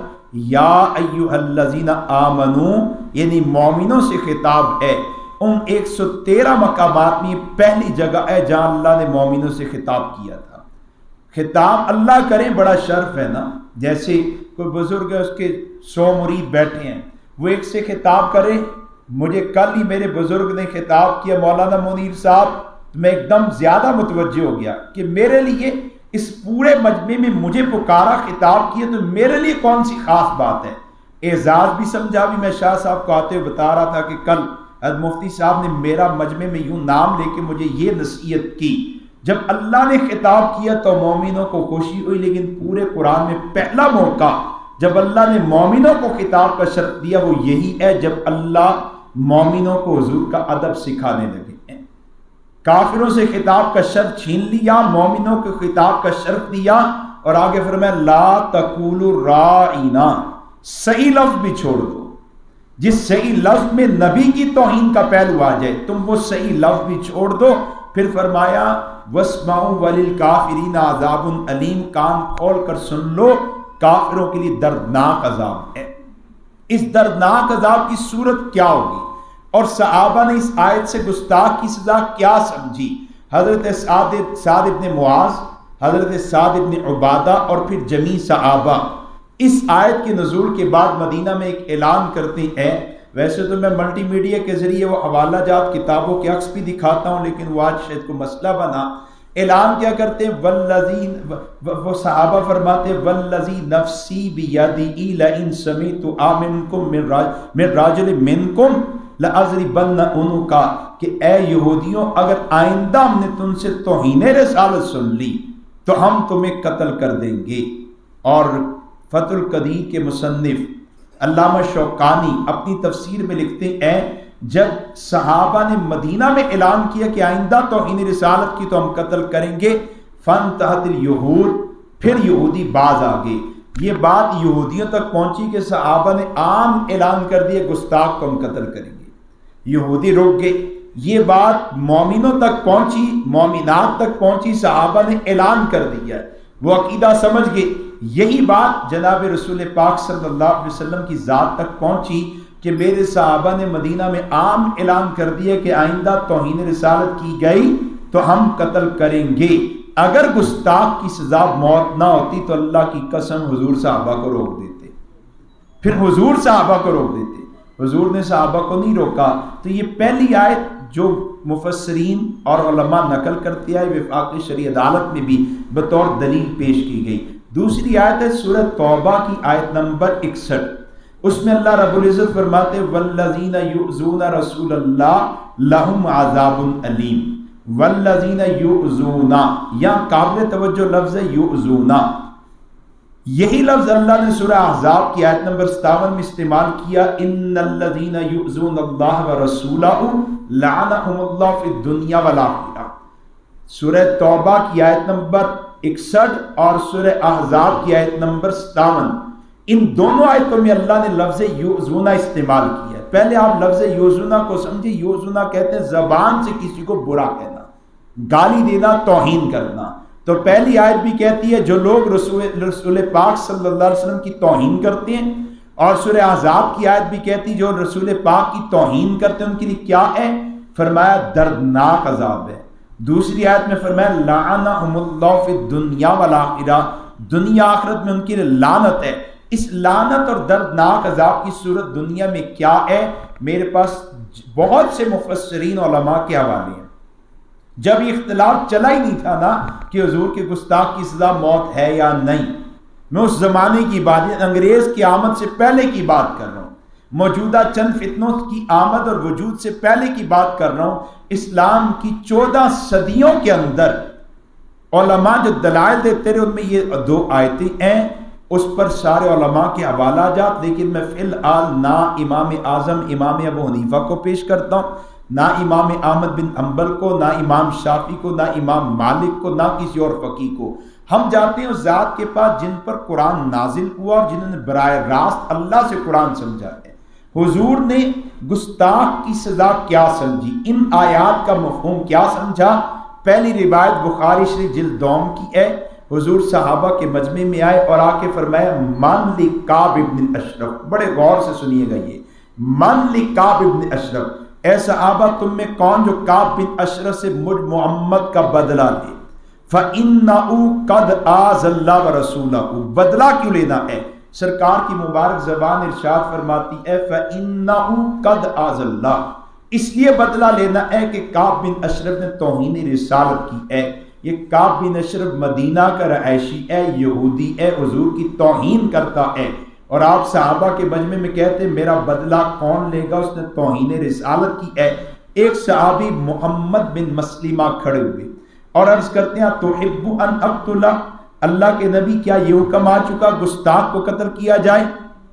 یا ایھا الذین آمنو یعنی مومنوں سے خطاب ہے۔ ان 113 مقامات میں پہلی جگہ ہے جہاں اللہ نے مومنوں سے خطاب کیا تھا۔ خطاب اللہ کرے بڑا شرف ہے نا، جیسے کوئی بزرگ ہے، اس کے 100 مرید بیٹھے ہیں، وہ ایک سے خطاب کرے۔ مجھے کل ہی میرے بزرگ نے خطاب کیا، مولانا منیر صاحب، میں ایک دم زیادہ متوجہ ہو گیا کہ میرے لیے اس پورے مجمع میں مجھے پکارا، خطاب کیا، تو میرے لیے کون سی خاص بات ہے۔ اعزاز بھی سمجھا بھی۔ میں شاہ صاحب کو آتے ہوئے بتا رہا تھا کہ کل مفتی صاحب نے میرا مجمع میں یوں نام لے کے مجھے یہ نصیحت کی، جب اللہ نے خطاب کیا تو مومنوں کو خوشی ہوئی، لیکن پورے قرآن میں پہلا موقع جب اللہ نے مومنوں کو خطاب کا شرف دیا وہ یہی ہے جب اللہ مومنوں کو حضور کا ادب سکھانے لگے ہیں۔ کافروں سے خطاب کا شرف چھین لیا، مومنوں کو خطاب کا شرف دیا، اور آگے فرمایا لا تقولوا راعینا، صحیح لفظ بھی چھوڑ دو، جس صحیح لفظ میں نبی کی توہین کا پہلو آ جائے تم وہ صحیح لفظ بھی چھوڑ دو۔ پھر فرمایا وَاسْمَعُوا وَلِلْكَافِرِينَ عَذَابٌ أَلِيمٌ، کان کھول کر سن لو، کافروں کے لیے دردناک عذاب ہے۔ اس دردناک عذاب کی صورت کیا ہوگی، اور صحابہ نے اس آیت سے گستاخ کی سزا کیا سمجھی؟ حضرت سعد ابن معاذ، حضرت سعد ابن عبادہ اور پھر جمیع صحابہ اس آیت کے نزول کے بعد مدینہ میں ایک اعلان کرتے ہیں۔ ویسے تو میں ملٹی میڈیا کے ذریعے وہ حوالہ جات کتابوں کے عکس بھی دکھاتا ہوں، لیکن وہ آج شاید کو مسئلہ بنا۔ اعلان کیا کرتے ہیں وہ صحابہ فرماتے ہیں والذی نفسی بیدی لئن سمعت آمنکم من راجل منکم لأضربن عنقا، کہ اے یہودیوں اگر آئندہ ہم نے تم سے توہین رسالت سن لی تو ہم تمہیں قتل کر دیں گے۔ اور فتح القدیر کے مصنف علامہ شوکانی اپنی تفسیر میں لکھتے ہیں جب صحابہ نے مدینہ میں اعلان کیا کہ آئندہ توہین رسالت کی تو ہم قتل کریں گے، فانتہت الیہود، پھر یہودی باز آگے۔ یہ بات یہودیوں تک پہنچی کہ صحابہ نے عام اعلان کر دیا گستاخ کو ہم قتل کریں گے، یہودی رک گئے۔ یہ بات مومنوں تک پہنچی، مومنات تک پہنچی، صحابہ نے اعلان کر دیا، وہ عقیدہ سمجھ گئے۔ یہی بات جناب رسول پاک صلی اللہ علیہ وسلم کی ذات تک پہنچی کہ میرے صحابہ نے مدینہ میں عام اعلان کر دیا کہ آئندہ توہین رسالت کی گئی تو ہم قتل کریں گے۔ اگر گستاخ کی سزا موت نہ ہوتی تو اللہ کی قسم حضور صحابہ کو روک دیتے، پھر حضور صحابہ کو روک دیتے، حضور نے صحابہ کو نہیں روکا۔ تو یہ پہلی آیت جو مفسرین اور علماء نقل کرتے آئے وفاق شرعی عدالت میں بھی بطور دلیل پیش کی گئی۔ دوسری آیت ہے سورہ توبہ کی آیت نمبر 61، اس میں اللہ رب العزت فرماتے والذین یؤذون رسول اللہ لہم عذاب علیم. والذین یؤذون، یا قابل توجہ لفظ ہے یؤذون. یہی لفظ اللہ نے سورہ احزاب کی آیت نمبر 57 میں استعمال کیا، ان الذین یؤذون اللہ ورسولہ لعنہم اللہ فی الدنیا والآخرہ. سورہ توبہ کی آیت نمبر 61 اور سورہ احزاب کی آیت نمبر 57، ان دونوں آیتوں میں اللہ نے لفظ یؤذون استعمال کیا ہے. پہلے آپ لفظ یؤذون کو سمجھے. یؤذون کہتے ہیں زبان سے کسی کو برا کہنا، گالی دینا، توہین کرنا. تو پہلی آیت بھی کہتی ہے جو لوگ رسول پاک صلی اللہ علیہ وسلم کی توہین کرتے ہیں، اور سورہ احزاب کی آیت بھی کہتی ہے جو رسول پاک کی توہین کرتے ہیں ان کے لیے کیا ہے؟ فرمایا دردناک عذاب ہے. دوسری آیت میں فرمایا لعنہم اللہ فی الدنیا والآخرہ، دنیا آخرت میں ان کے لیے لعنت ہے. اس لعنت اور دردناک عذاب کی صورت دنیا میں کیا ہے؟ میرے پاس بہت سے مفسرین علماء کے حوالے ہیں. جب یہ اختلاف چلا ہی نہیں تھا نا کہ حضور کے گستاخ کی سزا موت ہے یا نہیں، میں اس زمانے کی بات، انگریز کی آمد سے پہلے کی بات کر رہا ہوں، موجودہ چند فتنوں کی آمد اور وجود سے پہلے کی بات کر رہا ہوں. اسلام کی 14 صدیوں کے اندر علماء جو دلائل دیتے رہے ان میں یہ 2 آیتیں ہیں. اس پر سارے علماء کے حوالہ جات، لیکن میں فی الحال نہ امام اعظم امام ابو حنیفہ کو پیش کرتا ہوں، نہ امام احمد بن حنبل کو، نہ امام شافعی کو، نہ امام مالک کو، نہ کسی اور فقیہ کو. ہم جاتے ہیں اس ذات کے پاس جن پر قرآن نازل ہوا اور جنہوں نے براہ راست اللہ سے قرآن سمجھا ہے. حضور نے گستاخ کی سزا کیا سمجھی، ان آیات کا مفہوم کیا سمجھا؟ پہلی روایت بخاری شریف جلد 2 کی ہے. حضور صحابہ کے مجمع میں آئے اور آ کے فرمایا من لکعب ابن اشرف. بڑے غور سے سنیے گا، یہ من لکعب ابن اشرف، اے صحابہ تم میں کون جو کعب بن اشرف سے مجھ محمد کا بدلہ لے؟ فَإِنَّهُ قَدْ آذَى اللَّهَ وَرَسُولَهُ. بدلہ کیوں لینا ہے؟ سرکار کی مبارک زبان ارشاد فرماتی ہے فَإِنَّهُ قَدْ آذَى اللَّهَ، اس لیے بدلہ لینا ہے کہ کعب بن اشرف نے توہین رسالت کی ہے. یہ کعب بن اشرف مدینہ کا رہائشی ہے، یہودی ہے، حضور کی توہین کرتا ہے، اور آپ صحابہ کے مجمع میں کہتے ہیں میرا بدلہ کون لے گا، اس نے توہین رسالت کی ہے. ایک صحابی محمد بن مسلمہ کھڑے ہوئے اور عرض کرتے ہیں تحب ان اقتل، اللہ کے نبی کیا یہ حکم آ چکا گستاخ کو قتل کیا جائے؟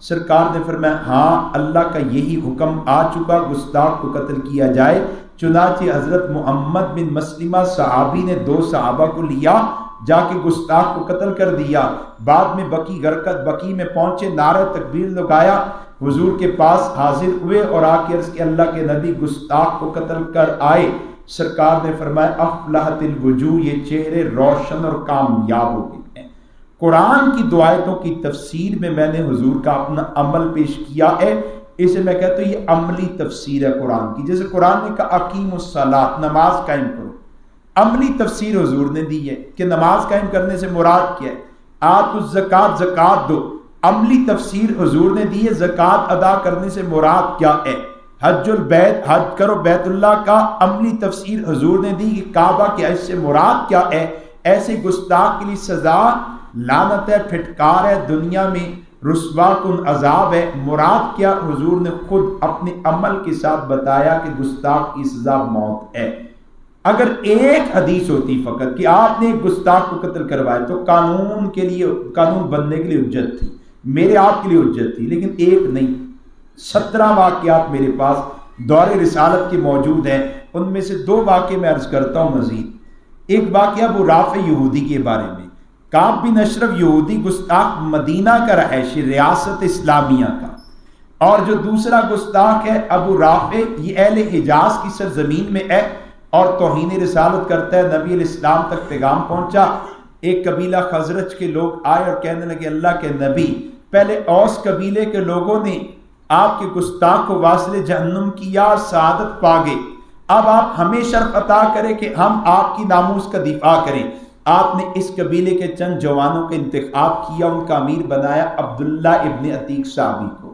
سرکار نے فرمایا ہاں اللہ کا یہی حکم آ چکا، گستاخ کو قتل کیا جائے. چنانچہ حضرت محمد بن مسلمہ صحابی نے 2 صحابہ کو لیا، جا کے گستاخ کو قتل کر دیا. بعد میں بقی میں پہنچے، نعرہ تکبیر لگایا، حضور کے پاس حاضر ہوئے اور آ کے عرض کہ اللہ کے نبی گستاخ کو قتل کر آئے. سرکار نے فرمایا افلحت الوجوہ، یہ چہرے روشن اور کامیاب ہو گئے ہیں. قرآن کی 2 آیتوں کی تفسیر میں نے حضور کا اپنا عمل پیش کیا ہے. اسے میں کہتا ہوں یہ عملی تفسیر ہے قرآن کی. جیسے قرآن نے کہا اقیموا الصلاۃ، نماز قائم کرو، عملی تفسیر حضور نے دی ہے کہ نماز قائم کرنے سے مراد کیا ہے. آتوا الزکوٰۃ، زکوٰۃ دو، عملی تفسیر حضور نے دی ہے زکوٰۃ ادا کرنے سے مراد کیا ہے. حج البیت، حج کرو بیت اللہ کا، عملی تفسیر حضور نے دی کہ کعبہ کے حج سے مراد کیا ہے. ایسے گستاخ کے لیے سزا لعنت ہے، پھٹکار ہے، دنیا میں رسوا کن عذاب ہے. مراد کیا؟ حضور نے خود اپنے عمل کے ساتھ بتایا کہ گستاخ کی سزا موت ہے. اگر ایک حدیث ہوتی فقط کہ آپ نے ایک گستاخ کو قتل کروایا تو قانون بننے کے لیے حجت تھی، میرے آپ کے لیے حجت تھی، لیکن ایک نہیں، 17 واقعات میرے پاس دور رسالت کے موجود ہیں. ان میں سے 2 واقعے میں عرض کرتا ہوں مزید. ایک واقعہ ابو رافع یہودی کے بارے میں. کعب بن اشرف یہودی گستاخ مدینہ کا رہائشی، ریاست اسلامیہ کا، اور جو دوسرا گستاخ ہے ابو رافع، یہ اہل حجاز کی سرزمین میں ہے اور توہین رسالت کرتا ہے. نبی علیہ السلام تک پیغام پہنچا. ایک قبیلہ خزرج کے لوگ آئے اور کہنے لگے اللہ کے نبی، پہلے اوس قبیلے کے لوگوں نے آپ کے گستاخ کو واصل جہنم کیا اور سعادت پا گئے، اب آپ ہمیں شرف عطا کریں کہ ہم آپ کی ناموس کا دفاع کریں. آپ نے اس قبیلے کے چند جوانوں کا انتخاب کیا، ان کا امیر بنایا عبداللہ ابن عتیق صحابی کو،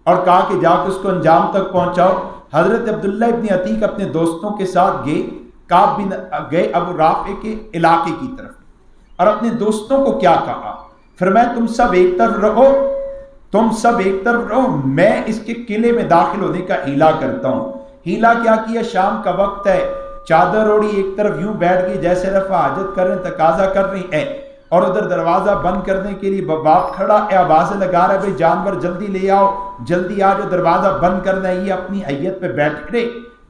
اور کہا کہ جا کے اس کو انجام تک پہنچاؤ. حضرت عبداللہ ابن عتیق اپنے دوستوں کے ساتھ گئے ابو رافع کے علاقے کی طرف، اور اپنے دوستوں کو کیا کہا؟ فرمایا تم سب ایک طرف رہو، تم سب ایک طرف رہو، میں اس کے قلعے میں داخل ہونے کا ہیلا کرتا ہوں۔ ہیلا کیا کیا؟ شام کا وقت ہے، چادر اوڑی، ایک طرف یوں بیٹھ گئی جیسے رفع حاجت کر رہے ہیں، تقاضا کر رہی ہے، اور ادھر دروازہ بند کرنے کے لیے باپ کھڑا ہے، آوازیں لگا رہا ہے بھئی جانور جلدی لے آؤ، جلدی آ جو، دروازہ بند کرنا ہے۔ یہ اپنی حیت پہ بیٹھ رہے،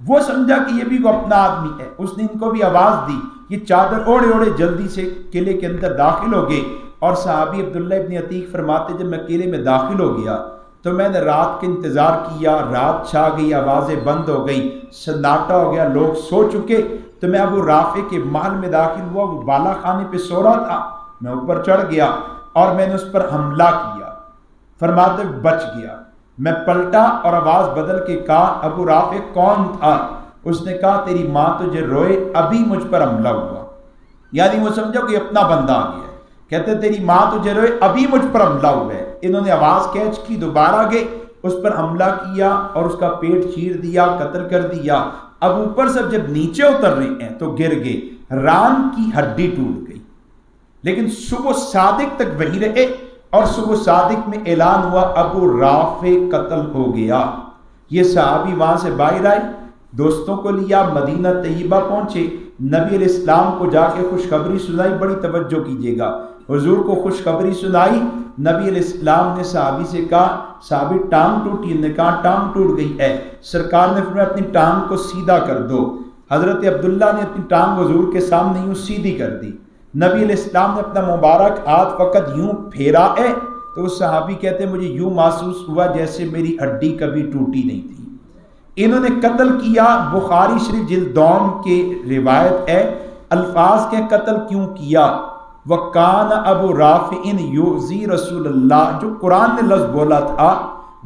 وہ سمجھا کہ یہ بھی وہ اپنا آدمی ہے، اس نے ان کو بھی آواز دی، یہ چادر اوڑے اوڑے جلدی سے قلعے کے اندر داخل ہو گئے۔ اور صحابی عبداللہ ابن عتیق فرماتے جب میں قلعے میں داخل ہو گیا تو میں نے رات کا انتظار کیا، رات چھا گئی، آوازیں بند ہو گئی، سناٹا ہو گیا، لوگ سو چکے، تو میں ابو رافع کے محل میں داخل ہوا، وہ بالا خانے پہ سو رہا تھا، میں اوپر چڑھ گیا اور میں نے اس پر حملہ کیا، فرماتے بچ گیا۔ میں پلٹا اور آواز بدل کے کہا ابو رافع کون تھا؟ اس نے کہا تیری ماں تجھے روئے، ابھی مجھ پر حملہ ہوا، یعنی وہ سمجھو کہ اپنا بندہ آ گیا ہے۔ کہتے تیری ماں تجھے روئے، ابھی مجھ پر حملہ ہوا ہے۔ انہوں نے آواز کیچ کی، دوبارہ گئے، اس پر حملہ کیا اور اس کا پیٹ چیر دیا، قتل کر دیا۔ اب اوپر سے جب نیچے اتر رہے ہیں تو گر گئے، ران کی ہڈی ٹوٹ گئی، لیکن صبح صادق تک وہی رہے، اور صبح صادق میں اعلان ہوا ابو رافع قتل ہو گیا۔ یہ صحابی وہاں سے باہر آئے، دوستوں کو لیا، مدینہ طیبہ پہنچے، نبی علیہ السلام کو جا کے خوشخبری سنائی، بڑی توجہ کیجیے گا، حضور کو خوشخبری سنائی۔ نبی علیہ السلام نے صحابی سے کہا صحابی ٹانگ ٹوٹی، نے کہا ٹانگ ٹوٹ گئی ہے، سرکار نے فرمایا اپنی ٹانگ کو سیدھا کر دو۔ حضرت عبداللہ نے اپنی ٹانگ حضور کے سامنے یوں سیدھی کر دی، نبی علیہ السلام نے اپنا مبارک ہاتھ فقط یوں پھیرا ہے تو اس صحابی کہتے ہیں مجھے یوں محسوس ہوا جیسے میری ہڈی کبھی ٹوٹی نہیں تھی۔ انہوں نے قتل کیا، بخاری شریف جلد 2 کی روایت ہے، الفاظ کے قتل کیوں کیا؟ وَقَانَ أَبُو رَافِعٍ يُؤْذِي رسول اللہ، جو قرآن نے لفظ بولا تھا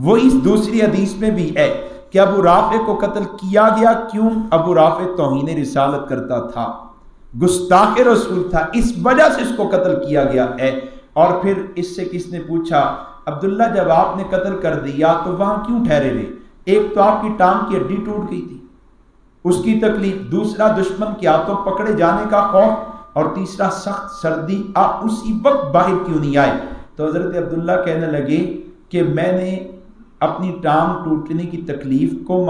وہ اس دوسری حدیث میں بھی ہے کہ ابو رافع کو قتل کیا گیا۔ کیوں؟ ابو رافع توہین رسالت کرتا تھا، گستاخ رسول تھا، اس وجہ سے اس کو قتل کیا گیا ہے۔ اور پھر اس سے کس نے پوچھا عبداللہ جب آپ نے قتل کر دیا تو وہاں کیوں ٹھہرے رہے؟ ایک تو آپ کی ٹانگ کی ہڈی ٹوٹ گئی تھی، اس کی تکلیف، دوسرا دشمن کے ہاتھوں پکڑے جانے کا خوف، اور تیسرا سخت سردی، آپ اسی وقت باہر کیوں نہیں آئے؟ تو حضرت عبداللہ کہنے لگے کہ میں نے اپنی ٹانگ ٹوٹنے کی تکلیف کو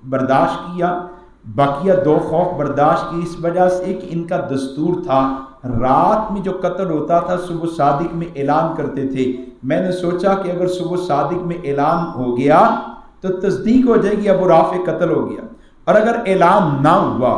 برداشت کیا، بقیہ 2 خوف برداشت کی، اس وجہ سے کہ ان کا دستور تھا رات میں جو قتل ہوتا تھا صبح صادق میں اعلان کرتے تھے۔ میں نے سوچا کہ اگر صبح صادق میں اعلان ہو گیا تو تصدیق ہو جائے گی ابو رافع قتل ہو گیا، اور اگر اعلان نہ ہوا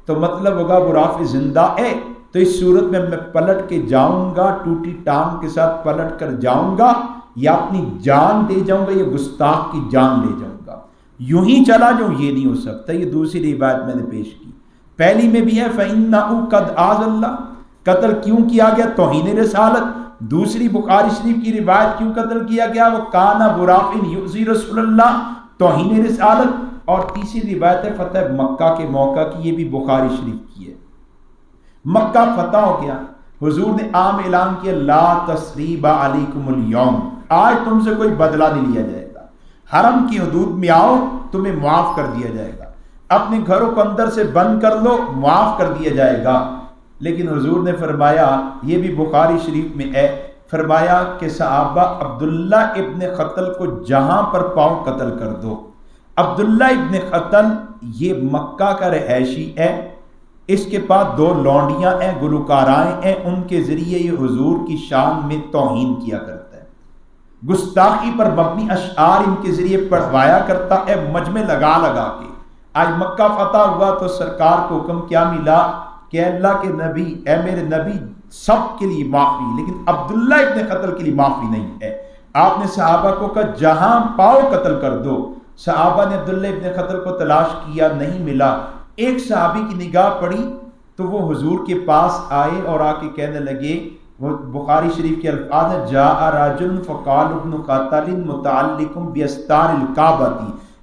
تو مطلب ہوگا ابو رافع زندہ ہے، تو اس صورت میں پلٹ کے جاؤں گا، ٹوٹی ٹانگ کے ساتھ پلٹ کر جاؤں گا، یا اپنی جان دے جاؤں گا، یا گستاخ کی جان لے جاؤں گا، یوں ہی چلا جاؤں، یہ نہیں ہو سکتا۔ یہ دوسری روایت میں نے پیش کی، پہلی میں بھی ہے فَإِنَّهُ قَدْ آذَ اللَّهُ، قتل کیوں کیا گیا؟ توہین رسالت۔ دوسری بخاری شریف کی روایت کیوں قتل کیا گیا؟ وہ کان ابو رافع یؤذی رسول اللہ، توہین رسالت۔ اور تیسری روایت ہے فتح مکہ کے موقع کی، یہ بھی بخاری شریف کی ہے، مکہ فتح ہو گیا، حضور نے عام اعلان کیا لا تثریب علیکم اليوم، آج تم سے کوئی بدلہ نہیں لیا جائے گا، حرم کی حدود میں آؤ تمہیں معاف کر دیا جائے گا، اپنے گھروں کو اندر سے بند کر لو معاف کر دیا جائے گا۔ لیکن حضور نے فرمایا، یہ بھی بخاری شریف میں ہے، فرمایا کہ صحابہ عبداللہ ابن قتل کو جہاں پر پاؤ قتل کر دو۔ عبداللہ ابن قتل یہ مکہ کا رہائشی ہے، اس کے پاس 2 لونڈیاں ہیں، گلوکارائیں ہیں، ان کے ذریعے یہ حضور کی شان میں توہین کیا کرتا ہے، گستاخی پر مبنی اشعار ان کے ذریعے پڑھوایا کرتا ہے، مجمع لگا لگا کے۔ آج مکہ فتح ہوا تو سرکار کو حکم کیا ملا کہ اللہ کے نبی، اے میرے نبی، سب کے لیے معافی، لیکن عبداللہ ابن قتل کے لیے معافی نہیں ہے۔ آپ نے صحابہ کو کہا جہاں پاؤ قتل کر دو۔ صحابہ نے عبداللہ ابن قتل کو تلاش کیا، نہیں ملا۔ ایک صحابی کی نگاہ پڑی تو وہ حضور کے پاس آئے اور آ کے کہنے لگے، وہ بخاری شریف کے الفاظ ہیں، جاء رجل فقال ابن قتل متعلق باستار الکعبہ،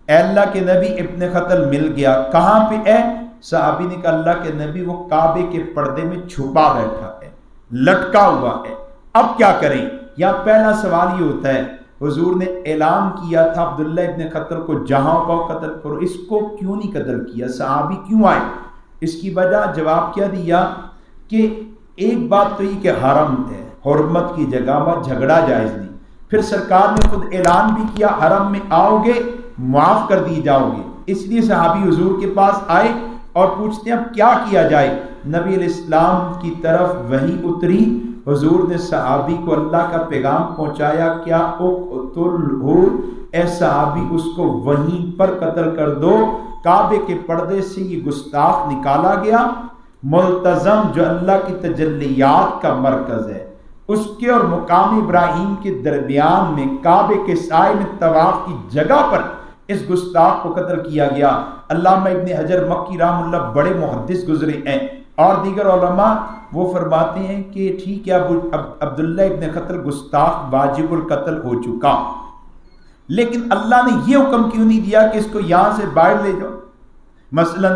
اے اللہ کے نبی ابن قتل مل گیا، کہاں پہ ہے؟ صحابی نے کہا اللہ کے نبی وہ کعبے کے پردے میں چھپا بیٹھا ہے، لٹکا ہوا ہے، اب کیا کریں؟ یا پہلا سوال یہ ہوتا ہے، حضور نے اعلان کیا تھا عبداللہ ابن قتل کو جہاں پاؤ قتل کرو، اس کو کیوں نہیں قتل کیا؟ صحابی کیوں آئے؟ اس کی وجہ جواب کیا دیا کہ ایک بات تو یہ کہ حرم ہے، حرمت کی جگہ میں جھگڑا جائز نہیں، پھر سرکار نے خود اعلان بھی کیا حرم میں آؤ گے معاف کر دی جاؤ گے۔ اس لیے صحابی حضور کے پاس آئے اور پوچھتے ہیں اب کیا کیا جائے؟ نبی علیہ السلام کی طرف وحی اتری، حضور نے صحابی کو اللہ کا پیغام پہنچایا، کیا اقتلہ، اے صحابی اس کو وہیں پر قتل کر دو۔ کعبے کے پردے سے یہ گستاخ نکالا گیا، ملتزم جو اللہ کی تجلیات کا مرکز ہے، اس کے اور مقام ابراہیم کے درمیان میں کعبے کے سائے میں طواف کی جگہ پر اس گستاخ کو قتل کیا گیا۔ علامہ ابن حجر مکی رحمہ اللہ بڑے محدث گزرے ہیں، اور دیگر علماء وہ فرماتے ہیں کہ ٹھیک ہے اب عبداللہ ابن قتل گستاخ واجب القتل ہو چکا، لیکن اللہ نے یہ حکم کیوں نہیں دیا کہ اس کو یہاں سے باہر لے جاؤ؟ مثلا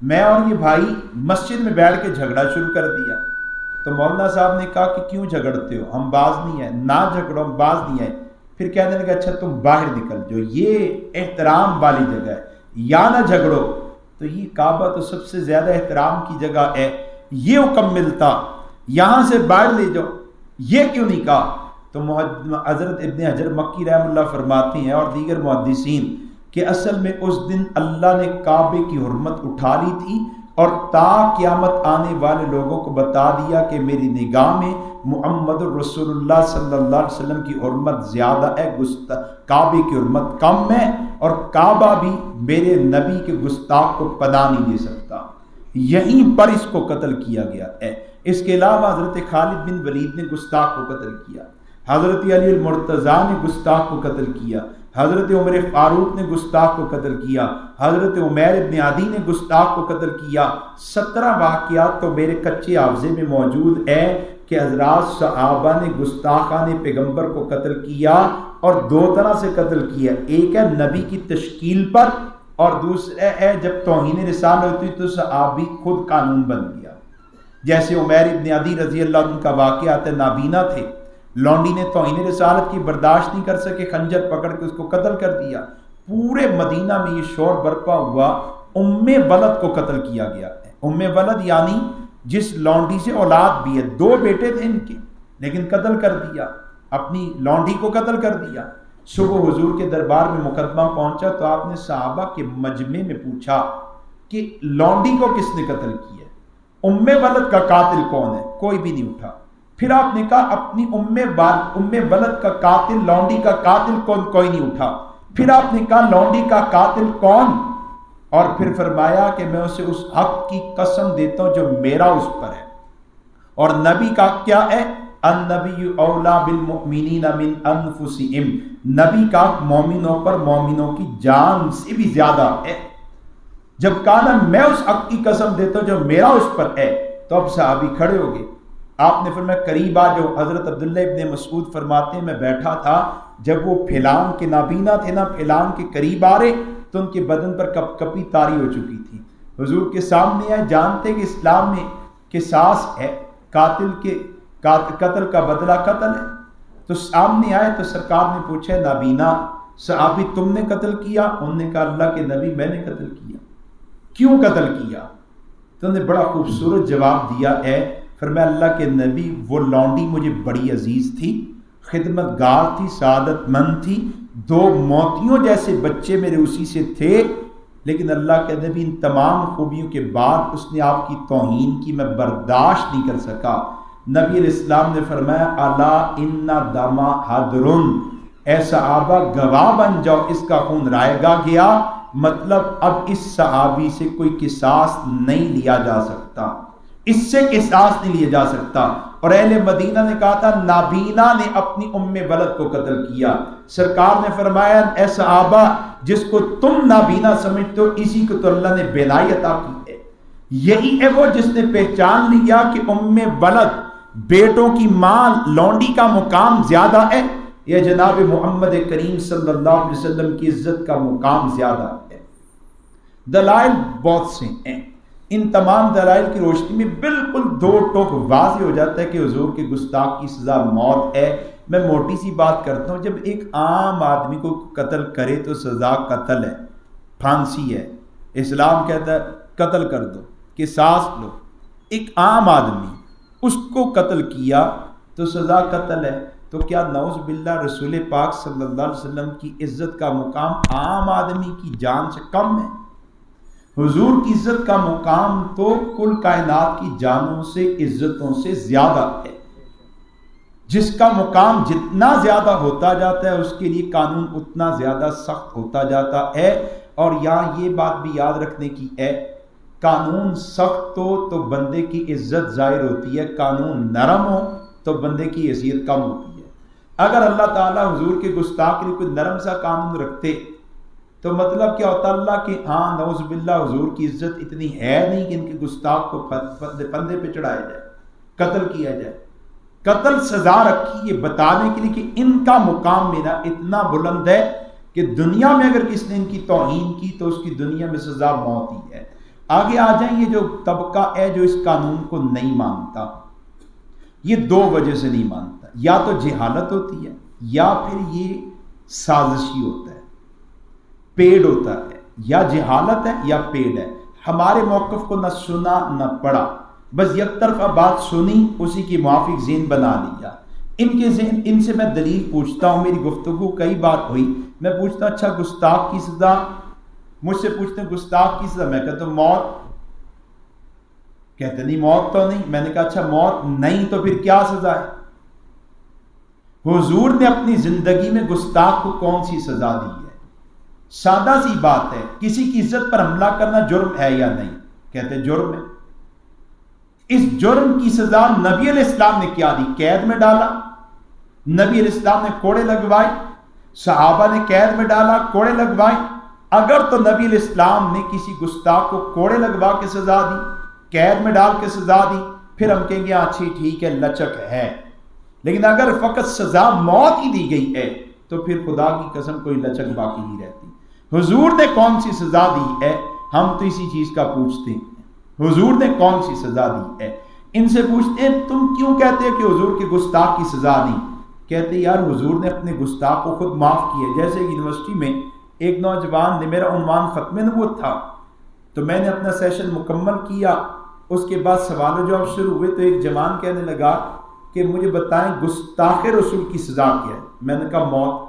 میں اور یہ بھائی مسجد میں بیٹھ کے جھگڑا شروع کر دیا، تو مولانا صاحب نے کہا کہ کیوں جھگڑتے ہو، ہم باز نہیں ہیں، نہ جھگڑو ہم باز نہیں ہیں۔ پھر کہنے لگا اچھا تم باہر نکل جو، یہ احترام والی جگہ ہے، یا نہ جھگڑو۔ تو یہ کعبہ تو سب سے زیادہ احترام کی جگہ ہے، یہ حکم ملتا یہاں سے باہر لے جاؤ، یہ کیوں نہیں کہا؟ تو حضرت ابن حجر مکی رحمہ اللہ فرماتے ہیں اور دیگر محدثین کہ اصل میں اس دن اللہ نے کعبے کی حرمت اٹھا لی تھی اور تا قیامت آنے والے لوگوں کو بتا دیا کہ میری نگاہ میں محمد رسول اللہ صلی اللہ علیہ وسلم کی حرمت زیادہ ہے، کعبے کی حرمت کم ہے، اور کعبہ بھی میرے نبی کے گستاخ کو پناہ نہیں دے سکتا۔ یہیں پر اس کو قتل کیا گیا ہے۔ اس کے علاوہ حضرت خالد بن ولید نے گستاخ کو قتل کیا، حضرت علی المرتضیٰ نے گستاخ کو قتل کیا، حضرت عمر فاروق نے گستاخ کو قتل کیا، حضرت عمیر ابن عدی نے گستاخ کو قتل کیا۔ 17 واقعات تو میرے کچے حافظے میں موجود ہے کہ حضرات صحابہ نے گستاخان پیغمبر کو قتل کیا، اور 2 طرح سے قتل کیا، ایک ہے نبی کی تشکیل پر، اور دوسرا ہے جب توہین رسالت ہوتی تو صحابی خود قانون بن گیا، جیسے عمیر ابن عدی رضی اللہ عنہ کا واقعہ آتا ہے، نابینا تھے، لونڈی نے توہین رسالت کی برداشت نہیں کر سکے، خنجر پکڑ کے اس کو قتل کر دیا۔ پورے مدینہ میں یہ شور برپا ہوا، ام ولد کو قتل کیا گیا ہے۔ ام ولد یعنی جس لونڈی سے اولاد بھی ہے، 2 بیٹے تھے ان کے، لیکن قتل کر دیا، اپنی لونڈی کو قتل کر دیا۔ صبح حضور کے دربار میں مقدمہ پہنچا تو آپ نے صحابہ کے مجمع میں پوچھا کہ لونڈی کو کس نے قتل کیا ہے، ام ولد کا قاتل کون ہے؟ کوئی بھی نہیں اٹھا۔ پھر آپ نے کہا اپنی ام ولد کا قاتل، لونڈی کا قاتل کون؟ کوئی نہیں اٹھا۔ پھر آپ نے کہا لونڈی کا قاتل کون؟ اور پھر فرمایا کہ میں اسے اس حق کی قسم دیتا ہوں جو میرا اس پر ہے، اور نبی کا کیا ہے؟ النبی اولا بالمؤمنین من انفسہم، نبی کا مومنوں پر مومنوں کی جان سے بھی زیادہ ہے۔ جب کہا نا میں اس حق کی قسم دیتا ہوں جو میرا اس پر ہے، تو اب صحابی کھڑے ہو گئے۔ آپ نے فرمایا قریب آ جو۔ حضرت عبداللہ ابن مسعود فرماتے ہیں میں بیٹھا تھا، جب وہ پھیلان کے نابینا تھے نا، پھیلان کے قریب آ رہے تو ان کے بدن پر کپ کپی طاری ہو چکی تھی۔ حضور کے سامنے آئے، جانتے کہ اسلام میں قصاص ہے، قتل کا بدلہ قتل ہے، تو سامنے آئے تو سرکار نے پوچھا نابینا صحابی تم نے قتل کیا؟ انہوں نے کہا اللہ کے نبی میں نے قتل کیا۔ کیوں قتل کیا؟ تو انہوں نے بڑا خوبصورت جواب دیا ہے، فرمایا اللہ کے نبی وہ لونڈی مجھے بڑی عزیز تھی، خدمت گار تھی، سعادت مند تھی، 2 موتیوں جیسے بچے میرے اسی سے تھے، لیکن اللہ کے نبی ان تمام خوبیوں کے بعد اس نے آپ کی توہین کی، میں برداشت نہیں کر سکا۔ نبی علیہ السلام نے فرمایا الا ان دما حدرن، اے صحابہ گواہ بن جاؤ، اس کا خون رائے گا گیا، مطلب اب اس صحابی سے کوئی قصاص نہیں لیا جا سکتا، اس سے قصاص نہیں لیا جا سکتا۔ اور اہل مدینہ نے کہا تھا نابینا نے اپنی ام ولد کو قتل کیا، سرکار نے فرمایا اے صحابہ جس کو تم نابینا سمجھتے ہو اسی کو تو اللہ نے بینائی عطا کی ہے۔ یہی ہے وہ جس نے پہچان لیا کہ ام ولد بیٹوں کی ماں لونڈی کا مقام زیادہ ہے یا جناب محمد کریم صلی اللہ علیہ وسلم کی عزت کا مقام زیادہ ہے۔ دلائل بہت سے ہیں، ان تمام دلائل کی روشنی میں بالکل 2 ٹوک واضح ہو جاتا ہے کہ حضور کے گستاخ کی سزا موت ہے۔ میں موٹی سی بات کرتا ہوں، جب ایک عام آدمی کو قتل کرے تو سزا قتل ہے، پھانسی ہے، اسلام کہتا ہے قتل کر دو، قصاص لو۔ ایک عام آدمی اس کو قتل کیا تو سزا قتل ہے، تو کیا نعوذ باللہ رسول پاک صلی اللہ علیہ وسلم کی عزت کا مقام عام آدمی کی جان سے کم ہے؟ حضور کی عزت کا مقام تو کل کائنات کی جانوں سے عزتوں سے زیادہ ہے. جس کا مقام جتنا زیادہ ہوتا جاتا ہے اس کے لیے قانون اتنا زیادہ سخت ہوتا جاتا ہے. اور یہاں یہ بات بھی یاد رکھنے کی ہے، قانون سخت ہو تو بندے کی عزت ظاہر ہوتی ہے، قانون نرم ہو تو بندے کی حیثیت کم ہوتی ہے. اگر اللہ تعالیٰ حضور کے گستاخ کے لیے کوئی نرم سا قانون رکھتے تو مطلب کیا ہوتا؟ اللہ کہ ہاں نعوذ باللہ حضور کی عزت اتنی ہے نہیں کہ ان کے گستاخ کو پندے پہ چڑھایا جائے، قتل کیا جائے. قتل سزا رکھی یہ بتانے کے لیے کہ ان کا مقام میرا اتنا بلند ہے کہ دنیا میں اگر کس نے ان کی توہین کی تو اس کی دنیا میں سزا موت ہی ہے. آگے آ جائیں. یہ جو طبقہ ہے جو اس قانون کو نہیں مانتا، یہ دو وجہ سے نہیں مانتا. یا تو جہالت ہوتی ہے یا پھر یہ سازشی ہوتا ہے، پیڑ ہوتا ہے. یا جہالت ہے یا پیڑ ہے. ہمارے موقف کو نہ سنا نہ پڑھا، بس یک طرفہ بات سنی، اسی کی موافق ذہن بنا لیا. ان کے ذہن، ان سے میں دلیل پوچھتا ہوں. میری گفتگو کئی بار ہوئی، میں پوچھتا ہوں اچھا گستاخ کی سزا، مجھ سے پوچھتے ہیں گستاخ کی سزا، میں کہتا ہوں موت. کہتے نہیں موت تو نہیں. میں نے کہا اچھا موت نہیں تو پھر کیا سزا ہے؟ حضور نے اپنی زندگی میں گستاخ کو کون سی سزا دی ہے؟ سادہ سی بات ہے، کسی کی عزت پر حملہ کرنا جرم ہے یا نہیں؟ کہتے جرم ہے. اس جرم کی سزا نبی علیہ السلام نے کیا دی؟ قید میں ڈالا. نبی علیہ السلام نے کوڑے لگوائے، صحابہ نے قید میں ڈالا، کوڑے لگوائے. اگر تو نبی علیہ السلام نے کسی گستاخ کو کوڑے لگوا کے سزا دی، قید میں ڈال کے سزا دی، پھر ہم کہیں گے اچھی ٹھیک ہے لچک ہے. لیکن اگر فقط سزا موت ہی دی گئی ہے تو پھر خدا کی قسم کوئی لچک باقی نہیں رہتی. حضور نے کون سی سزا دی ہے؟ ہم تو اسی چیز کا پوچھتے ہیں، حضور نے کون سی سزا دی ہے؟ ان سے پوچھتے ہیں تم کیوں کہتے کہ حضور کے گستاخ کی سزا نہیں؟ کہتے یار حضور نے اپنے گستاخ کو خود معاف کیا. جیسے یونیورسٹی میں ایک نوجوان نے، میرا عنوان ختم نبوت تھا، تو میں نے اپنا سیشن مکمل کیا. اس کے بعد سوال و جواب شروع ہوئے تو ایک جوان کہنے لگا کہ مجھے بتائیں گستاخ رسول کی سزا کیا ہے؟ میں نے کہا موت.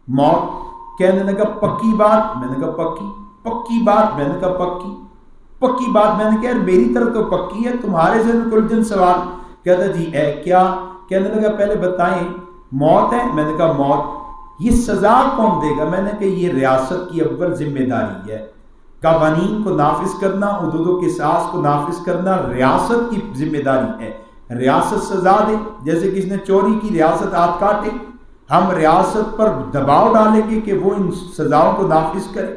موت. کہنے لگا پکی بات؟ میں نے کہا پکی. پکی بات؟ میں نے کہا پکی. پکی بات؟ میں نے کہا میری طرف تو پکی ہے، تمہارے ذہن کل دن سوال. کہتا جی ہے کیا؟ کہنے لگا پہلے بتائیں موت ہے؟ میں نے کہا موت. یہ سزا کون دے گا؟ میں نے کہا یہ ریاست کی اول ذمہ داری ہے. قوانین کو نافذ کرنا، حدود و قصاص کو نافذ کرنا ریاست کی ذمہ داری ہے. ریاست سزا دے. جیسے کسی نے چوری کی، ریاست ہاتھ کاٹے، ہم ریاست پر دباؤ ڈالیں گے کہ وہ ان سزاؤں کو نافذ کرے.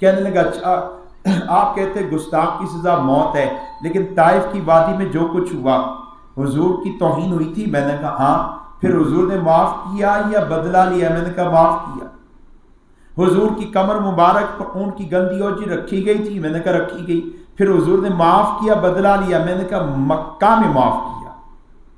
کہنے لگا اچھا آپ کہتے ہیں گستاخ کی سزا موت ہے، لیکن طائف کی وادی میں جو کچھ ہوا حضور کی توہین ہوئی تھی؟ میں نے کہا ہاں. پھر حضور نے معاف کیا یا بدلہ لیا؟ میں نے کہا معاف کیا. حضور کی کمر مبارک پر اونٹ کی گندی اوجی رکھی گئی تھی؟ میں نے کہا رکھی گئی. پھر حضور نے معاف کیا بدلہ لیا؟ میں نے کہا مکہ میں معاف کیا،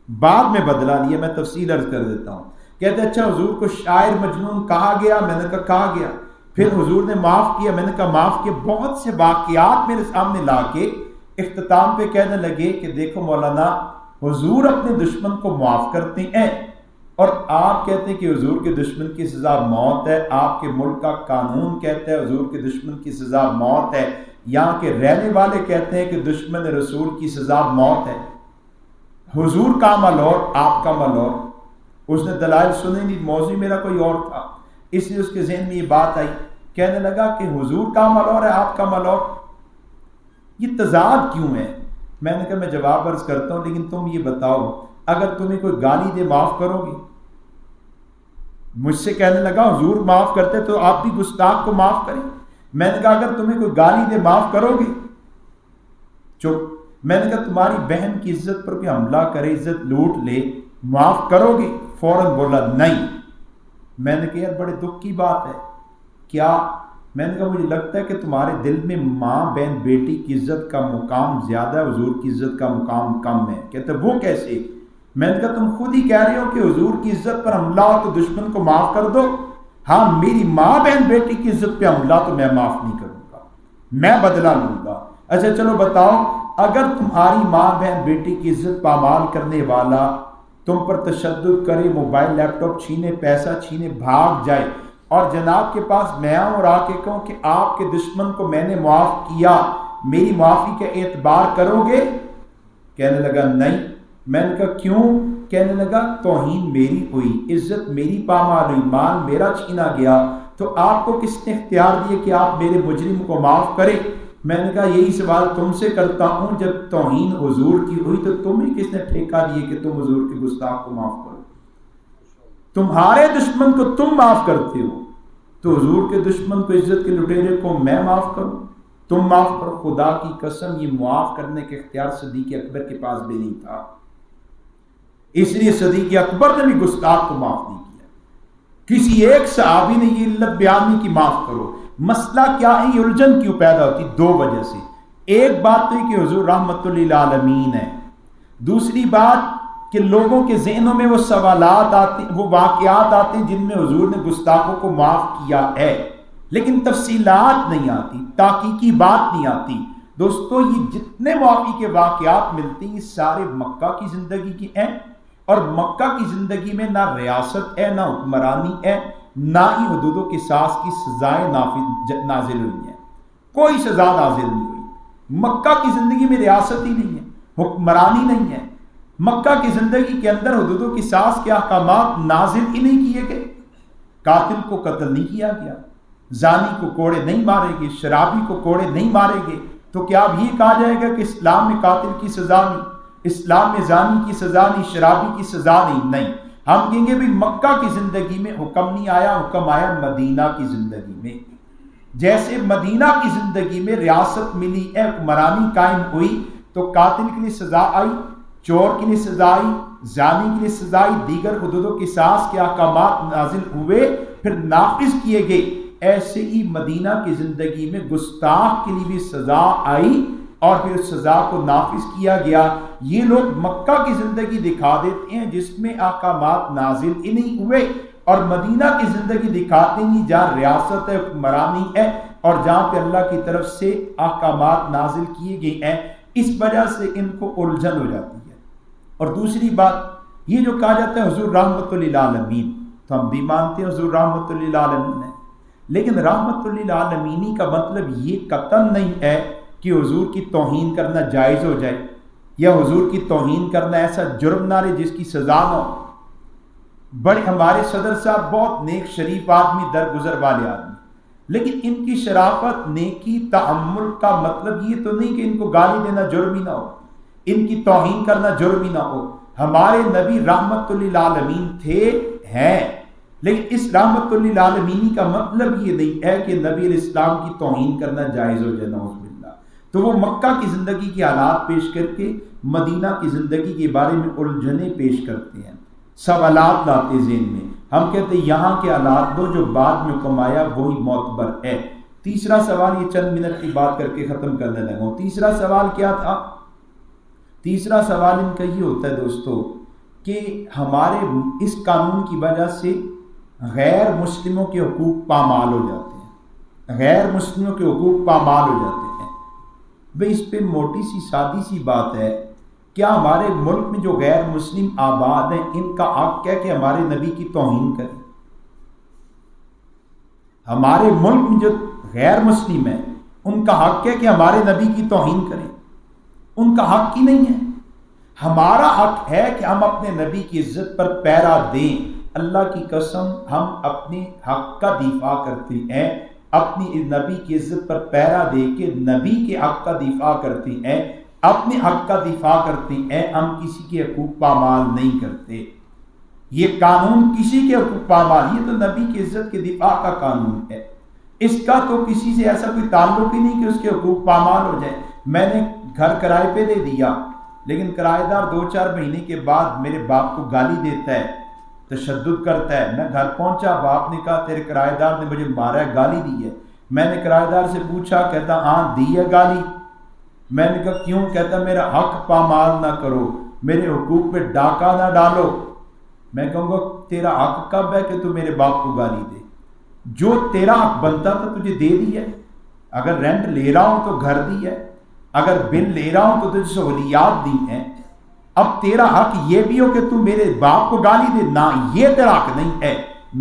بعد میں بدلہ لیا. میں تفصیل عرض کر دیتا ہوں. کہتے اچھا حضور کو شاعر مجنون کہا گیا؟ میں نے کہا کہا گیا. پھر حضور نے معاف کیا؟ میں نے کہا معاف کیا. بہت سے واقعات میرے سامنے لا کے اختتام پہ کہنے لگے کہ دیکھو مولانا حضور اپنے دشمن کو معاف کرتے ہیں اور آپ کہتے ہیں کہ حضور کے دشمن کی سزا موت ہے. آپ کے ملک کا قانون کہتا ہے حضور کے دشمن کی سزا موت ہے. یہاں کے رہنے والے کہتے ہیں کہ دشمن رسول کی سزا موت ہے. حضور کا عمل اور آپ کا عمل اور. اس نے دلائل سنے نہیں، موضوع میرا کوئی اور تھا، اس لیے اس کے ذہن میں یہ بات آئی. کہنے لگا کہ حضور کا عمل اور ہے، آپ کا عمل اور. یہ تضاد کیوں ہے؟ میں نے کہا میں جواب عرض کرتا ہوں، لیکن تم یہ بتاؤ اگر تمہیں کوئی گالی دے معاف کرو گے؟ مجھ سے کہنے لگا حضور معاف کرتے تو آپ بھی گستاخ کو معاف کریں. میں نے کہا اگر تمہیں کوئی گالی دے معاف کرو گے؟ چپ. میں نے کہا تمہاری بہن کی عزت پر کوئی حملہ کرے، عزت لوٹ لے، معاف کرو گے؟ فوراً بولا نہیں. میں نے کہا یار بڑے دکھ کی بات ہے. کیا؟ میں نے کہا مجھے لگتا ہے کہ تمہارے دل میں ماں بہن بیٹی کی عزت کا مقام زیادہ ہے، حضور کی عزت کا مقام کم ہے. کہتے وہ کیسے؟ میں نے کہا تم خود ہی کہہ رہے ہو کہ حضور کی عزت پر حملہ ہو تو دشمن کو معاف کر دو. ہاں میری ماں بہن بیٹی کی عزت پہ حملہ تو میں معاف نہیں کروں گا، میں بدلہ لوں گا. اچھا چلو بتاؤ اگر تمہاری ماں بہن بیٹی کی عزت پامال کرنے والا تم پر تشدد کرے، موبائل لیپ ٹاپ چھینے، پیسہ چھینے، بھاگ جائے، اور جناب کے پاس میں آؤں اور آ کے کہوں کہ آپ کے دشمن کو میں نے معاف کیا، میری معافی کا اعتبار کرو گے؟ کہنے لگا نہیں۔ میں نے کہا کیوں؟ کہنے لگا توہین میری ہوئی، عزت میری پامال ہوئی، مال میرا چھینا گیا، تو آپ کو کس نے اختیار دیا کہ آپ میرے مجرم کو معاف کریں؟ میں نے کہا یہی سوال تم سے کرتا ہوں، جب توہین حضور کی ہوئی تو تمہیں کس نے ٹھیکہ دیا کہ تم حضور کے گستاخ کو معاف کرو؟ تمہارے دشمن کو تم معاف کرتے ہو، تو حضور کے دشمن کو، عزت کے لٹیرے کو میں معاف کروں؟ تم معاف کرو۔ خدا کی قسم یہ معاف کرنے کے اختیار صدیق اکبر کے پاس بھی نہیں تھا، اس لیے صدیق اکبر نے بھی گستاخ کو معاف نہیں کیا۔ کسی ایک صحابی نے یہ علت بیان نہیں کی معاف کرو۔ مسئلہ کیا ہے؟ یہ الجھن کیوں پیدا ہوتی؟ دو وجہ سے۔ ایک بات تو یہ کہ حضور رحمت للعالمین ہے، دوسری بات کہ لوگوں کے ذہنوں میں وہ سوالات آتے، وہ واقعات آتے ہیں جن میں حضور نے گستاخوں کو معاف کیا ہے، لیکن تفصیلات نہیں آتی، تحقیقی بات نہیں آتی۔ دوستو یہ جتنے معافی کے واقعات ملتے ہیں یہ سارے مکہ کی زندگی کی ہیں، اور مکہ کی زندگی میں نہ ریاست ہے، نہ حکمرانی ہے، نہ ہی حدود و قصاص کی سزائیں نازل ہوئی ہیں، کوئی سزا نازل نہیں ہوئی۔ مکہ کی زندگی میں ریاست ہی نہیں ہے، حکمرانی نہیں ہے، مکہ کی زندگی کے اندر حدود و قصاص کے احکامات نازل ہی نہیں کیے گئے، قاتل کو قتل نہیں کیا گیا، زانی کو کوڑے نہیں مارے گے، شرابی کو کوڑے نہیں مارے گے۔ تو کیا اب یہ کہا جائے گا کہ اسلام میں قاتل کی سزا نہیں، اسلام میں زانی کی سزا نہیں، شرابی کی سزا نہیں؟ نہیں، ہم کہیں گے بھی مکہ کی زندگی میں حکم نہیں آیا، حکم آیا مدینہ کی زندگی میں۔ جیسے مدینہ کی زندگی میں ریاست ملی، حکمرانی قائم ہوئی، تو قاتل کے لیے سزا آئی، چور کے لیے سزا آئی، زانی کے لیے سزا آئی، دیگر حدود و قصاص کے احکامات نازل ہوئے، پھر نافذ کیے گئے۔ ایسے ہی مدینہ کی زندگی میں گستاخ کے لیے بھی سزا آئی اور پھر سزا کو نافذ کیا گیا۔ یہ لوگ مکہ کی زندگی دکھا دیتے ہیں جس میں احکامات نازل ہی نہیں ہوئے، اور مدینہ کی زندگی دکھاتے ہیں جہاں ریاست ہے، حکمرانی ہے، اور جہاں پہ اللہ کی طرف سے احکامات نازل کیے گئے ہیں۔ اس وجہ سے ان کو الجھن ہو جاتی ہے۔ اور دوسری بات یہ جو کہا جاتا ہے حضور رحمت للعالمین، تو ہم بھی مانتے ہیں حضور رحمت للعالمین ہے، لیکن رحمت للعالمینی کا مطلب یہ قطعاً نہیں ہے کہ حضور کی توہین کرنا جائز ہو جائے، یا حضور کی توہین کرنا ایسا جرم نہ رہے جس کی سزا نہ ہو۔ بڑے ہمارے صدر صاحب بہت نیک شریف آدمی، درگزر والے آدمی، لیکن ان کی شرافت، نیکی، تحمل کا مطلب یہ تو نہیں کہ ان کو گالی دینا جرم ہی نہ ہو، ان کی توہین کرنا جرم ہی نہ ہو۔ ہمارے نبی رحمت للعالمین تھے، ہیں، لیکن اس رحمت للعالمینی کا مطلب یہ نہیں ہے کہ نبی علیہ السلام کی توہین کرنا جائز ہو جائے، نعوذ باللہ۔ تو وہ مکہ کی زندگی کے حالات پیش کر کے مدینہ کی زندگی کے بارے میں الجھنیں پیش کرتے ہیں، سوالات لاتے ذہن میں۔ ہم کہتے ہیں یہاں کے حالات دو، جو بعد میں حکم آیا وہی معتبر ہے۔ تیسرا سوال، یہ چند منٹ کی بات کر کے ختم کرنے لگا ہوں۔ تیسرا سوال کیا تھا؟ تیسرا سوال ان کا یہ ہوتا ہے دوستو کہ ہمارے اس قانون کی وجہ سے غیر مسلموں کے حقوق پامال ہو جاتے ہیں، غیر مسلموں کے حقوق پامال ہو جاتے ہیں۔ بھئی اس پہ موٹی سی سادی سی بات ہے، کیا ہمارے ملک میں جو غیر مسلم آباد ہیں ان کا حق ہے کہ ہمارے نبی کی توہین کریں؟ ہمارے ملک میں جو غیر مسلم ہیں ان کا حق ہے کہ ہمارے نبی کی توہین کریں؟ ان کا حق ہی نہیں ہے۔ ہمارا حق ہے کہ ہم اپنے نبی کی عزت پر پیرا دیں۔ اللہ کی قسم ہم اپنے حق کا دفاع کرتے ہیں، اپنی نبی کی عزت پر پیرا دے کے نبی کے حق کا دفاع کرتے ہیں، اپنے حق کا دفاع کرتے ہیں، ہم کسی کے حقوق پامال نہیں کرتے۔ یہ قانون کسی کے حقوق پامال، یہ تو نبی کی عزت کے دفاع کا قانون ہے، اس کا تو کسی سے ایسا کوئی تعلق ہی نہیں کہ اس کے حقوق پامال ہو جائے۔ میں نے گھر کرائے پہ دے دیا، لیکن کرایہ دار 2-4 مہینے کے بعد میرے باپ کو گالی دیتا ہے، تشدد کرتا ہے۔ میں گھر پہنچا، باپ نے کہا تیرے کرایہ دار نے مجھے مارا ہے، گالی دی ہے۔ میں نے کرایہ دار سے پوچھا، کہتا ہاں دی ہے گالی۔ میں نے کہا کیوں؟ کہتا میرا حق پامال نہ کرو، میرے حقوق پہ ڈاکہ نہ ڈالو۔ میں کہوں گا تیرا حق کب ہے کہ تو میرے باپ کو گالی دے؟ جو تیرا حق بنتا تھا تجھے دے دی ہے، اگر رینٹ لے رہا ہوں تو گھر دی ہے، اگر بل لے رہا ہوں تو تجھے سہولیات دی ہیں، اب تیرا حق یہ بھی ہو کہ تو میرے باپ کو گالی دے، نہ، یہ تیرا حق نہیں ہے،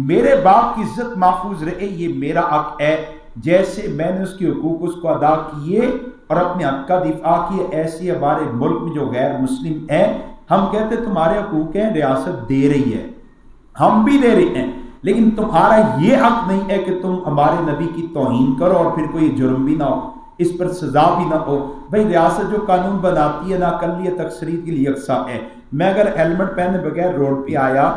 میرے باپ کی عزت محفوظ رہے، یہ میرا حق ہے، جیسے میں نے اس کے حقوق اس کو ادا کیے اور اپنے حق کا دفاع کیے، ایسے ہمارے ملک میں جو غیر مسلم ہیں، ہم کہتے تمہارے حقوق ہیں، ریاست دے رہی ہے، ہم بھی دے رہے ہیں، لیکن تمہارا یہ حق نہیں ہے کہ تم ہمارے نبی کی توہین کرو اور پھر کوئی جرم بھی نہ ہو، اس پر سزا بھی نہ ہو۔ بھئی ریاست جو قانون بناتی ہے نا، اقلیت اکثریت کے لیے یکساں ہے۔ میں اگر ہیلمٹ پہنے بغیر روڈ پہ آیا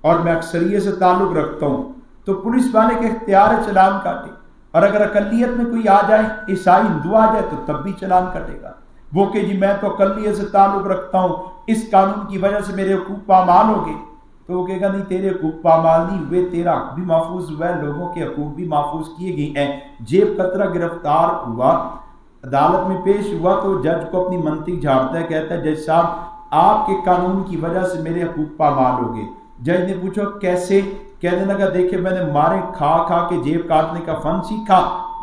اور میں اکثریت سے تعلق رکھتا ہوں تو پولیس والے کا اختیار ہے چلان کاٹے، اور اگر اقلیت میں کوئی آ جائے، عیسائی ہندو آ جائے، تو تب بھی چلان کٹے گا۔ وہ کہ جی میں تو اقلیت سے تعلق رکھتا ہوں، اس قانون کی وجہ سے میرے حقوق پامال ہو گئے، تو وہ کہے گا نہیں، تیرے حقوق پامال نہیں ہوئے، تیرا حق بھی محفوظ ہوا ہے، لوگوں کے حقوق بھی محفوظ کیے گئے ہیں۔ جیب کترہ گرفتار ہوا، عدالت میں پیش ہوا تو جج کو اپنی منطق جھاڑتا ہے، کہتا ہے جج صاحب آپ کے قانون کی وجہ سے میرے حقوق پامال ہو گئے۔ جج نے پوچھا کیسے؟ کہنے لگا دیکھیں میں نے مارے کھا کھا کے جیب کاٹنے کا فن سیکھا،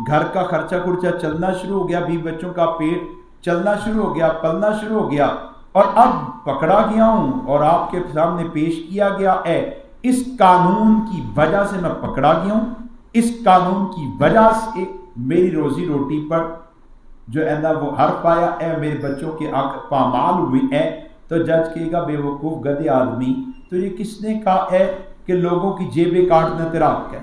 گھر کا خرچہ خرچہ چلنا شروع ہو گیا، بیوی بچوں کا پیٹ چلنا شروع ہو گیا، پلنا شروع ہو گیا، اور اب پکڑا گیا ہوں اور آپ کے سامنے پیش کیا گیا ہے، اس قانون کی وجہ سے میں پکڑا گیا ہوں، اس قانون کی وجہ سے میری روزی روٹی پر جو ہے نا وہ حرف آیا ہے، میرے بچوں کے حق پامال ہوئے ہیں۔ تو جج کہے گا بے وقوف گدھے آدمی، تو یہ کس نے کہا ہے کہ لوگوں کی جیبیں کاٹنا تیرا حق ہے؟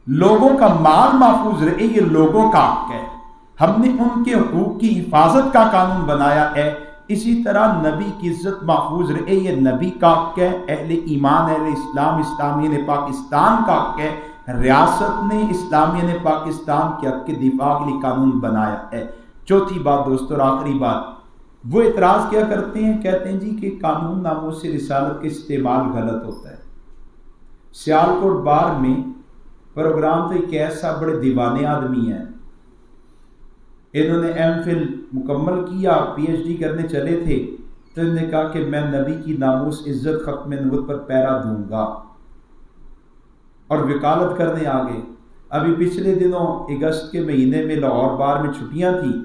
لوگوں کا مال محفوظ رہے، یہ لوگوں کا حق ہے، ہم نے ان کے حقوق کی حفاظت کا قانون بنایا ہے۔ اسی طرح نبی کی عزت محفوظ رہے، یہ نبی کا حق ہے، اہل ایمان اہل اسلام اسلامیہ پاکستان کا حق ہے، ریاست نے اسلامیہ پاکستان کے حق کے دفاع کے لیے قانون بنایا ہے۔ چوتھی بات دوستو اور آخری بات، وہ اعتراض کیا کرتے ہیں، کہتے ہیں جی کہ قانون ناموس رسالت کے استعمال غلط ہوتا ہے۔ سیالکوٹ بار میں پروگرام تو ایک ایسا بڑے دیوانے آدمی ہیں، انہوں نے ایم فل مکمل کیا، پی ایچ ڈی کرنے چلے تھے، تو انہوں نے کہا کہ میں نبی کی ناموس عزت ختم نبوت پر پیرا دوں گا، اور وکالت کرنے آگے۔ ابھی پچھلے دنوں اگست کے مہینے میں لاہور بار میں چھٹیاں تھیں،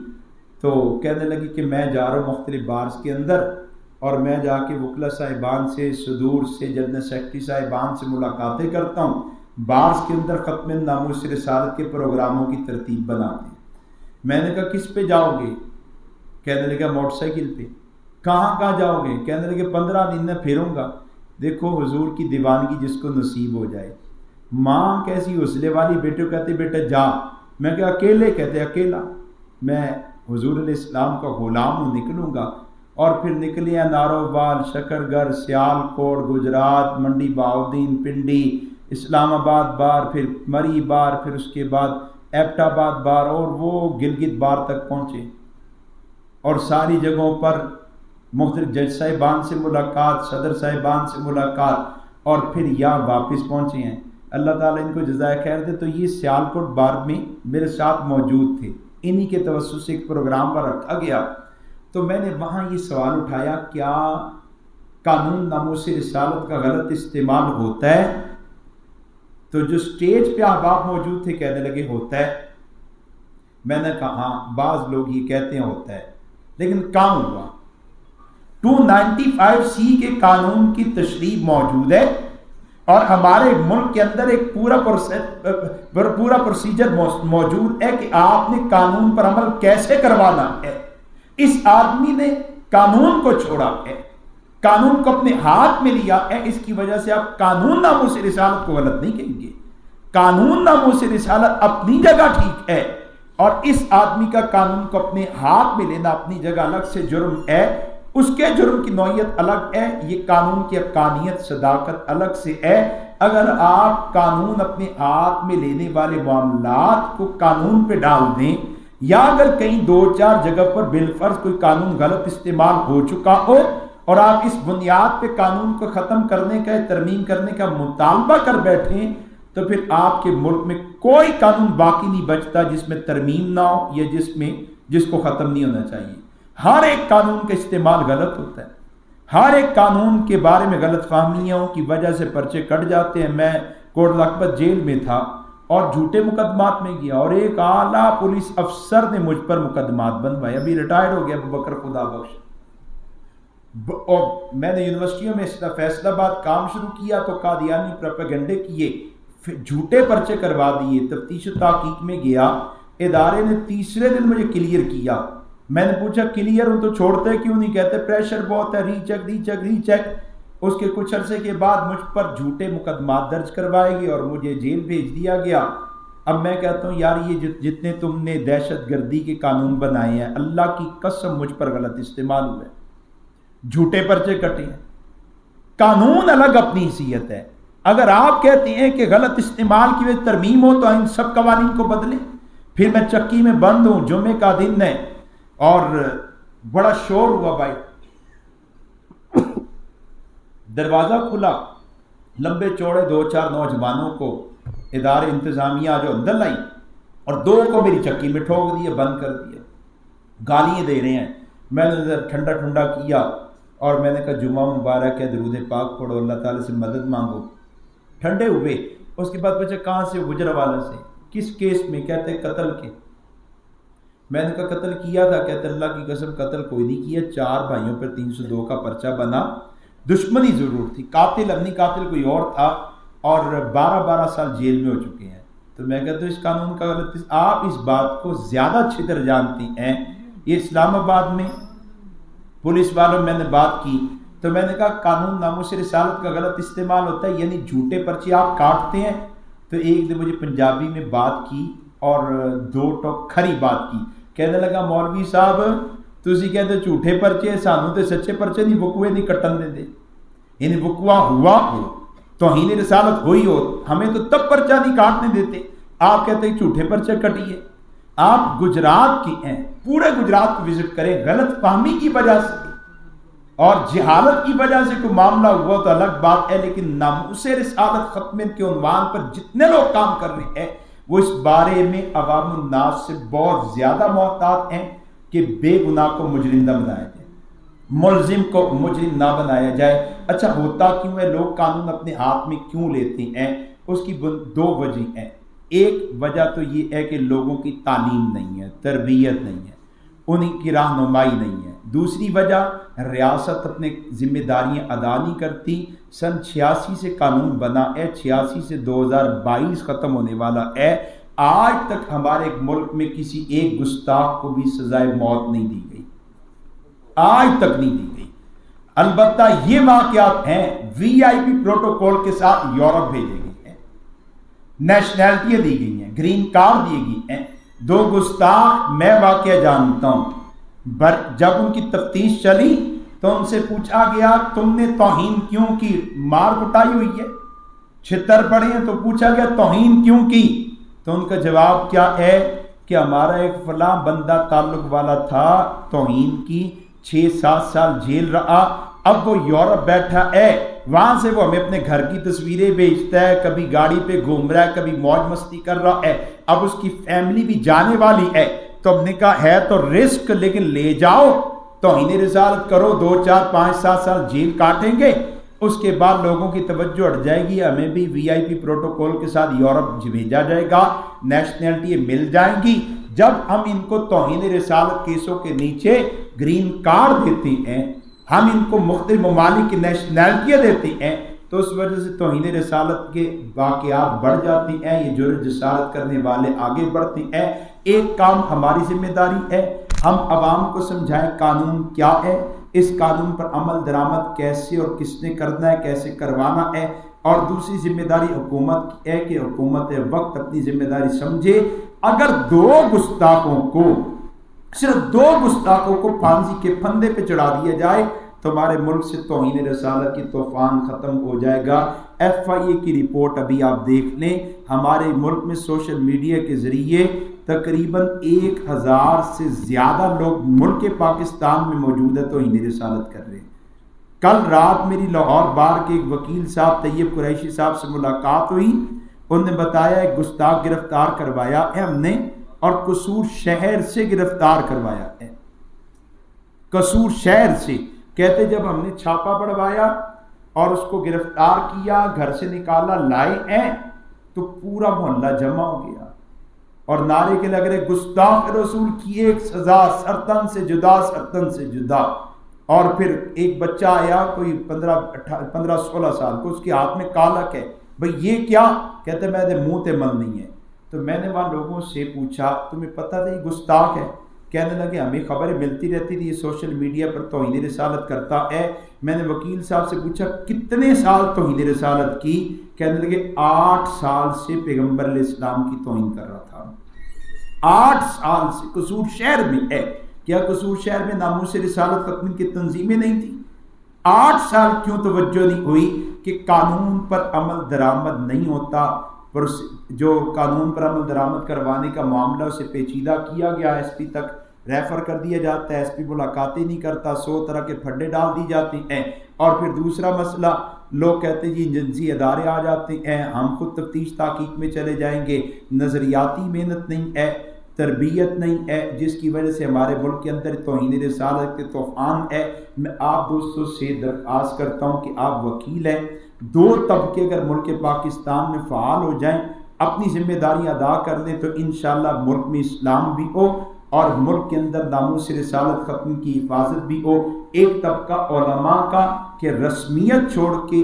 تو کہنے لگی کہ میں جا رہا ہوں مختلف بارز کے اندر، اور میں جا کے وکلا صاحبان سے، صدور سے، جنرل سیکرٹری صاحبان سے ملاقاتیں کرتا ہوں، بارز کے اندر ختم ناموس رسالت کے پروگراموں کی ترتیب بناتے ہیں۔ میں نے کہا کس پہ جاؤ گے؟ کہنے لگا موٹر سائیکل پہ۔ کہاں جاؤ گے؟ کہنے لگے 15 دن میں پھروں گا۔ دیکھو حضور کی دیوانگی جس کو نصیب ہو جائے۔ ماں کیسی حوصلے والی، بیٹے کو کہتے بیٹا جا، میں کہا اکیلے؟ کہتے اکیلا، میں حضور علیہ السلام کا غلام ہوں، نکلوں گا۔ اور پھر نکلے ہیں نارووال، شکرگر، سیالکوٹ، گجرات، منڈی بہاؤدین، پنڈی، اسلام آباد بار، پھر مری بار، پھر اس کے بعد ایبٹ آباد بار، اور وہ گلگت بار تک پہنچے، اور ساری جگہوں پر مختلف جج صاحبان سے ملاقات، صدر صاحبان سے ملاقات، اور پھر یہاں واپس پہنچے ہیں۔ اللہ تعالیٰ ان کو جزائے خیر دے۔ تو یہ سیالکوٹ بار میں میرے ساتھ موجود تھے، انہی کے توسط سے ایک پروگرام پر رکھا گیا، تو میں نے وہاں یہ سوال اٹھایا کیا قانون ناموس رسالت کا غلط استعمال ہوتا ہے؟ تو جو سٹیج پہ احباب موجود تھے کہنے لگے ہوتا ہے۔ میں نے کہا ہاں بعض لوگ یہ کہتے ہیں ہوتا ہے، لیکن کام ہوا 295C کے قانون کی تشریح موجود ہے، اور ہمارے ملک کے اندر ایک پورا پروسیجر موجود ہے کہ آپ نے قانون پر عمل کیسے کروانا ہے۔ اس آدمی نے قانون کو چھوڑا ہے، قانون کو اپنے ہاتھ میں لیا ہے، اس کی وجہ سے آپ قانون ناموس رسالت کو غلط نہیں کہیں گے۔ قانون ناموس رسالت اپنی جگہ ٹھیک ہے، اور اس آدمی کا قانون کو اپنے ہاتھ میں لینا اپنی جگہ الگ سے جرم ہے، اس کے جرم کی نوعیت الگ ہے، یہ قانون کی حقانیت صداقت الگ سے ہے۔ اگر آپ قانون اپنے ہاتھ میں لینے والے معاملات کو قانون پہ ڈال دیں، یا اگر کہیں 2-4 جگہ پر بالفرض کوئی قانون غلط استعمال ہو چکا ہو اور آپ اس بنیاد پہ قانون کو ختم کرنے کا، ترمیم کرنے کا مطالبہ کر بیٹھیں، تو پھر آپ کے ملک میں کوئی قانون باقی نہیں بچتا جس میں ترمیم نہ ہو یا جس کو ختم نہیں ہونا چاہیے۔ ہر ایک قانون کا استعمال غلط ہوتا ہے، ہر ایک قانون کے بارے میں غلط فہمیوں کی وجہ سے پرچے کٹ جاتے ہیں۔ میں کوٹ لکھپت جیل میں تھا اور جھوٹے مقدمات میں گیا، اور ایک اعلیٰ پولیس افسر نے مجھ پر مقدمات بنوائے، ابھی ریٹائرڈ ہو گیا ابو بکر خدا بخش، اور میں نے یونیورسٹیوں میں فیصل آباد کام شروع کیا تو قادیانی پروپیگنڈے کیے، جھوٹے پرچے کروا دیے، تفتیش و تحقیق میں گیا، ادارے نے تیسرے دن مجھے کلیئر کیا۔ میں نے پوچھا کلیئر ہوں تو چھوڑتے کیوں نہیں؟ کہتے پریشر بہت ہے، ری چیک ری چیک ری چیک۔ اس کے کچھ عرصے کے بعد مجھ پر جھوٹے مقدمات درج کروائے گئے اور مجھے جیل بھیج دیا گیا۔ اب میں کہتا ہوں یار یہ جتنے تم نے دہشت گردی کے قانون بنائے ہیں، اللہ کی قسم مجھ پر غلط استعمال ہوا ہے، جھوٹے پرچے کٹے ہیں۔ قانون الگ اپنی حیثیت ہے، اگر آپ کہتے ہیں کہ غلط استعمال کی وجہ ترمیم ہو تو ان سب قوانین کو بدلیں۔ پھر میں چکی میں بند ہوں، جمعے کا دن ہے اور بڑا شور ہوا بھائی، دروازہ کھلا، لمبے چوڑے 2-4 نوجوانوں کو ادارے انتظامیہ جو اندر لائی اور 2 کو میری چکی میں ٹھوک دیا، بند کر دیا، گالیاں دے رہے ہیں۔ میں نے ٹھنڈا ٹھنڈا کیا اور میں نے کہا جمعہ مبارک ہے، درود پاک پڑھو، اللہ تعالیٰ سے مدد مانگو۔ ٹھنڈے ہوئے۔ اس کے بعد پوچھا کہاں سے؟ گجرانوالہ سے۔ کس کیس میں؟ کہتے قتل کے۔ میں نے کہا قتل کیا تھا؟ کہتے اللہ کی قسم قتل کوئی نہیں کیا، 4 بھائیوں پر 302 کا پرچہ بنا، دشمنی ضرور تھی، قاتل اپنی قاتل کوئی اور تھا اور 12 سال جیل میں ہو چکے ہیں۔ تو میں کہتا ہوں اس قانون کا غلط، آپ اس بات کو زیادہ اچھی طرح جانتی ہیں۔ یہ اسلام آباد میں پولیس والوں میں نے بات کی تو میں نے کہا قانون ناموس رسالت کا غلط استعمال ہوتا ہے، یعنی جھوٹے پرچے آپ کاٹتے ہیں۔ تو ایک دن مجھے پنجابی میں بات کی اور 2 ٹوک کھری بات کی، کہنے لگا مولوی صاحب تسی کہتے جھوٹے پرچے، سانوں تے سچے پرچے نہیں وقوع نہیں کٹن دے، یعنی وقوع ہوا ہو، توہین رسالت ہوئی ہو، ہمیں تو تب پرچہ نہیں کاٹنے دیتے، آپ کہتے ہیں جھوٹے پرچے کٹیے۔ آپ گجرات کی ہیں، پورے گجرات کو وزٹ کریں، غلط فہمی کی وجہ سے اور جہالت کی وجہ سے کوئی معاملہ ہوا تو الگ بات ہے، لیکن ناموس رسالت ختم کے عنوان پر جتنے لوگ کام کر رہے ہیں وہ اس بارے میں عوام الناس سے بہت زیادہ محتاط ہیں کہ بے گناہ کو مجرم نہ بنایا جائے، ملزم کو مجرم نہ بنایا جائے۔ اچھا ہوتا کیوں ہے؟ لوگ قانون اپنے ہاتھ میں کیوں لیتے ہیں؟ اس کی 2 وجہ ہیں۔ ایک وجہ تو یہ ہے کہ لوگوں کی تعلیم نہیں ہے، تربیت نہیں ہے، انہیں کی رہنمائی نہیں ہے۔ دوسری وجہ ریاست اپنے ذمہ داریاں ادا نہیں کرتی۔ سن 86 سے قانون بنا ہے، 86 سے 2022 ختم ہونے والا ہے، آج تک ہمارے ملک میں کسی ایک گستاخ کو بھی سزائے موت نہیں دی گئی، آج تک نہیں دی گئی۔ البتہ یہ واقعات ہیں VIP پروٹوکول کے ساتھ یورپ بھیجے گئے ہیں، نیشنلٹیاں دی گئی ہیں، گرین کارڈ دی گئی ہیں۔ 2 گستاخ میں واقعہ جانتا ہوں، جب ان کی تفتیش چلی تو ان سے پوچھا گیا تم نے توہین کیوں کی؟ مار کٹائی ہوئی ہے، چھتر پڑے ہیں، تو پوچھا گیا توہین کیوں کی؟ تو ان کا جواب کیا ہے کہ ہمارا ایک فلاں بندہ تعلق والا تھا، توہین کی، 6-7 سال جیل رہا، اب وہ یورپ بیٹھا ہے، وہاں سے وہ ہمیں اپنے گھر کی تصویریں بھیجتا ہے، کبھی گاڑی پہ گھوم رہا ہے، کبھی موج مستی کر رہا ہے، اب اس کی فیملی بھی جانے والی ہے۔ تو ہم نے کہا ہے تو رسک، لیکن لے جاؤ، توہین رسالت کرو، 2-4-5-7 سال جیل کاٹیں گے، اس کے بعد لوگوں کی توجہ ہٹ جائے گی، ہمیں بھی VIP پروٹوکول کے ساتھ یورپ بھیجا جائے گا، نیشنلٹی مل جائیں گی۔ جب ہم ان کو توہین رسالت کیسوں کے نیچے گرین کارڈ دیتے ہیں، ہم ان کو مختلف ممالک کی نیشنلٹیاں دیتے ہیں، تو اس وجہ سے توہین رسالت کے واقعات بڑھ جاتے ہیں، یہ جرأت جسارت کرنے والے آگے بڑھتے ہیں۔ ایک کام ہماری ذمہ داری ہے، ہم عوام کو سمجھائیں قانون کیا ہے، اس قانون پر عمل درآمد کیسے اور کس نے کرنا ہے، کیسے کروانا ہے۔ اور دوسری ذمہ داری حکومت کی ہے کہ حکومت وقت اپنی ذمہ داری سمجھے۔ اگر 2 گستاخوں کو، صرف 2 گستاخوں کو پھانسی کے پھندے پہ چڑھا دیا جائے تو ہمارے ملک سے توہین رسالت کی طوفان ختم ہو جائے گا۔ FIA کی رپورٹ ابھی آپ دیکھ لیں، ہمارے ملک میں سوشل میڈیا کے ذریعے تقریباً 1000 سے زیادہ لوگ ملک پاکستان میں موجود ہے توہین رسالت کر رہے ہیں۔ کل رات میری لاہور بار کے ایک وکیل صاحب طیب قریشی صاحب سے ملاقات ہوئی، انہوں نے بتایا ایک گستاخ گرفتار کروایا ہے ہم نے، اور قصور شہر سے گرفتار کروایا ہے، قصور شہر سے۔ کہتے جب ہم نے چھاپا پڑوایا اور اس کو گرفتار کیا، گھر سے نکالا، لائے ہیں، تو پورا محلہ جمع ہو گیا اور نعرے کے لگ رہے گستاخ رسول کی ایک سزا، سرطن سے جدا، سرطن سے جدا۔ اور پھر ایک بچہ آیا کوئی 15-16 سال کو، اس کے ہاتھ میں کالک ہے، بھئی یہ کیا؟ کہتے میں منہ تے مل نہیں ہے۔ تو میں نے وہاں لوگوں سے پوچھا تمہیں پتہ تھا یہ گستاخ ہے؟ کہنے لگے ہمیں خبریں ملتی رہتی تھی یہ سوشل میڈیا پر توہین رسالت کرتا ہے۔ میں نے وکیل صاحب سے پوچھا کتنے سال توہین رسالت کی؟ کہنے لگے 8 سال سے پیغمبر علیہ السلام کی توہین کر رہا تھا، 8 سال سے۔ قصور شہر میں ہے، کیا قصور شہر میں ناموس رسالت ختم کی تنظیمیں نہیں تھیں؟ 8 سال کیوں توجہ نہیں ہوئی کہ قانون پر عمل درآمد نہیں ہوتا؟ جو قانون پر عمل درآمد کروانے کا معاملہ اسے پیچیدہ کیا گیا، ایس پی تک ریفر کر دیا جاتا ہے، ایس پی ملاقاتیں نہیں کرتا، 100 طرح کے پھڈے ڈال دی جاتے ہیں۔ اور پھر دوسرا مسئلہ، لوگ کہتے ہیں جی ایجنسی ادارے آ جاتے ہیں، ہم خود تفتیش تحقیق میں چلے جائیں گے، نظریاتی محنت نہیں ہے، تربیت نہیں ہے، جس کی وجہ سے ہمارے ملک کے اندر توہین رسالت کے طوفان ہے۔ میں آپ دوستوں سے درخواست کرتا ہوں کہ آپ وکیل ہیں، 2 طبقے اگر ملک پاکستان میں فعال ہو جائیں، اپنی ذمہ داری ادا کر لیں تو انشاءاللہ ملک میں اسلام بھی ہو اور ملک کے اندر ناموس رسالت ختم کی حفاظت بھی ہو۔ ایک طبقہ علماء کا کہ رسمیت چھوڑ کے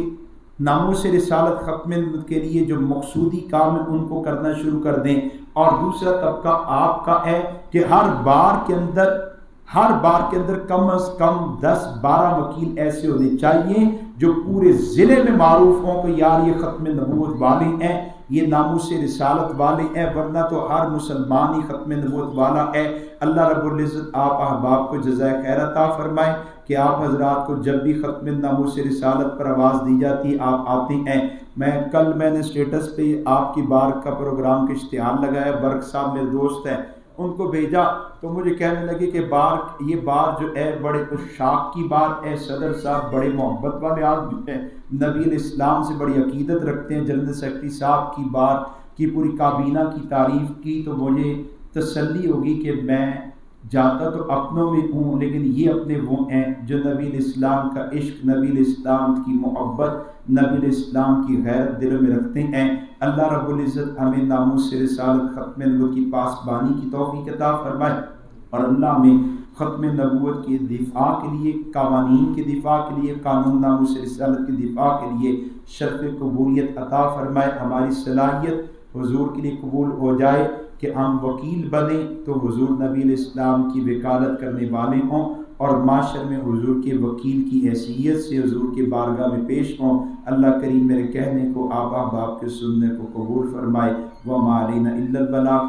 ناموس رسالت ختم کے لیے جو مقصودی کام ہے ان کو کرنا شروع کر دیں، اور دوسرا طبقہ آپ کا ہے کہ ہر بار کے اندر کم از کم 10-12 وکیل ایسے ہونے چاہیے جو پورے ضلع میں معروف ہوں کہ یار یہ ختم نبوت والے ہیں، یہ ناموس رسالت والے ہیں، ورنہ تو ہر مسلمان ہی ختم نبوت والا ہے۔ اللہ رب العزت آپ احباب کو جزائے خیر عطا فرمائے کہ آپ حضرات کو جب بھی ختم ناموس رسالت پر آواز دی جاتی آپ آتے ہیں۔ میں نے اسٹیٹس پہ آپ کی بار کا پروگرام کا اشتہار لگایا، برق صاحب میرے دوست ہیں، ان کو بھیجا تو مجھے کہنے لگے کہ یہ بار جو ہے بڑے اشاق کی بات ہے، صدر صاحب بڑے محبت والے آدمی ہیں، نبی علیہ السلام سے بڑی عقیدت رکھتے ہیں، جنرل سیکرٹری صاحب کی بات کی پوری کابینہ کی تعریف کی تو مجھے تسلی ہوگی کہ میں جاتا تو اپنوں میں ہوں، لیکن یہ اپنے وہ ہیں جو نبی علیہ السلام کا عشق، نبی علیہ السلام کی محبت، نبی علیہ السلام کی غیرت دل میں رکھتے ہیں۔ اللہ رب العزت ہمیں ناموس سے رسالت ختم نبوت کی پاسبانی کی توفیق عطا فرمائے، اور اللہ ہمیں ختم نبوت کے دفاع کے لیے، قوانین کے دفاع کے لیے، قانون ناموس رسالت کے دفاع کے لیے شرف قبولیت عطا فرمائے۔ ہماری صلاحیت حضور کے لیے قبول ہو جائے کہ ہم وکیل بنیں تو حضور نبی علیہ السلام کی وکالت کرنے والے ہوں، اور معاشر میں حضور کے وکیل کی حیثیت سے حضور کے بارگاہ میں پیش ہوں۔ اللہ کریم میرے کہنے کو آپ احباب کے سننے کو قبول فرمائے۔ وما علینا الا البلاغ۔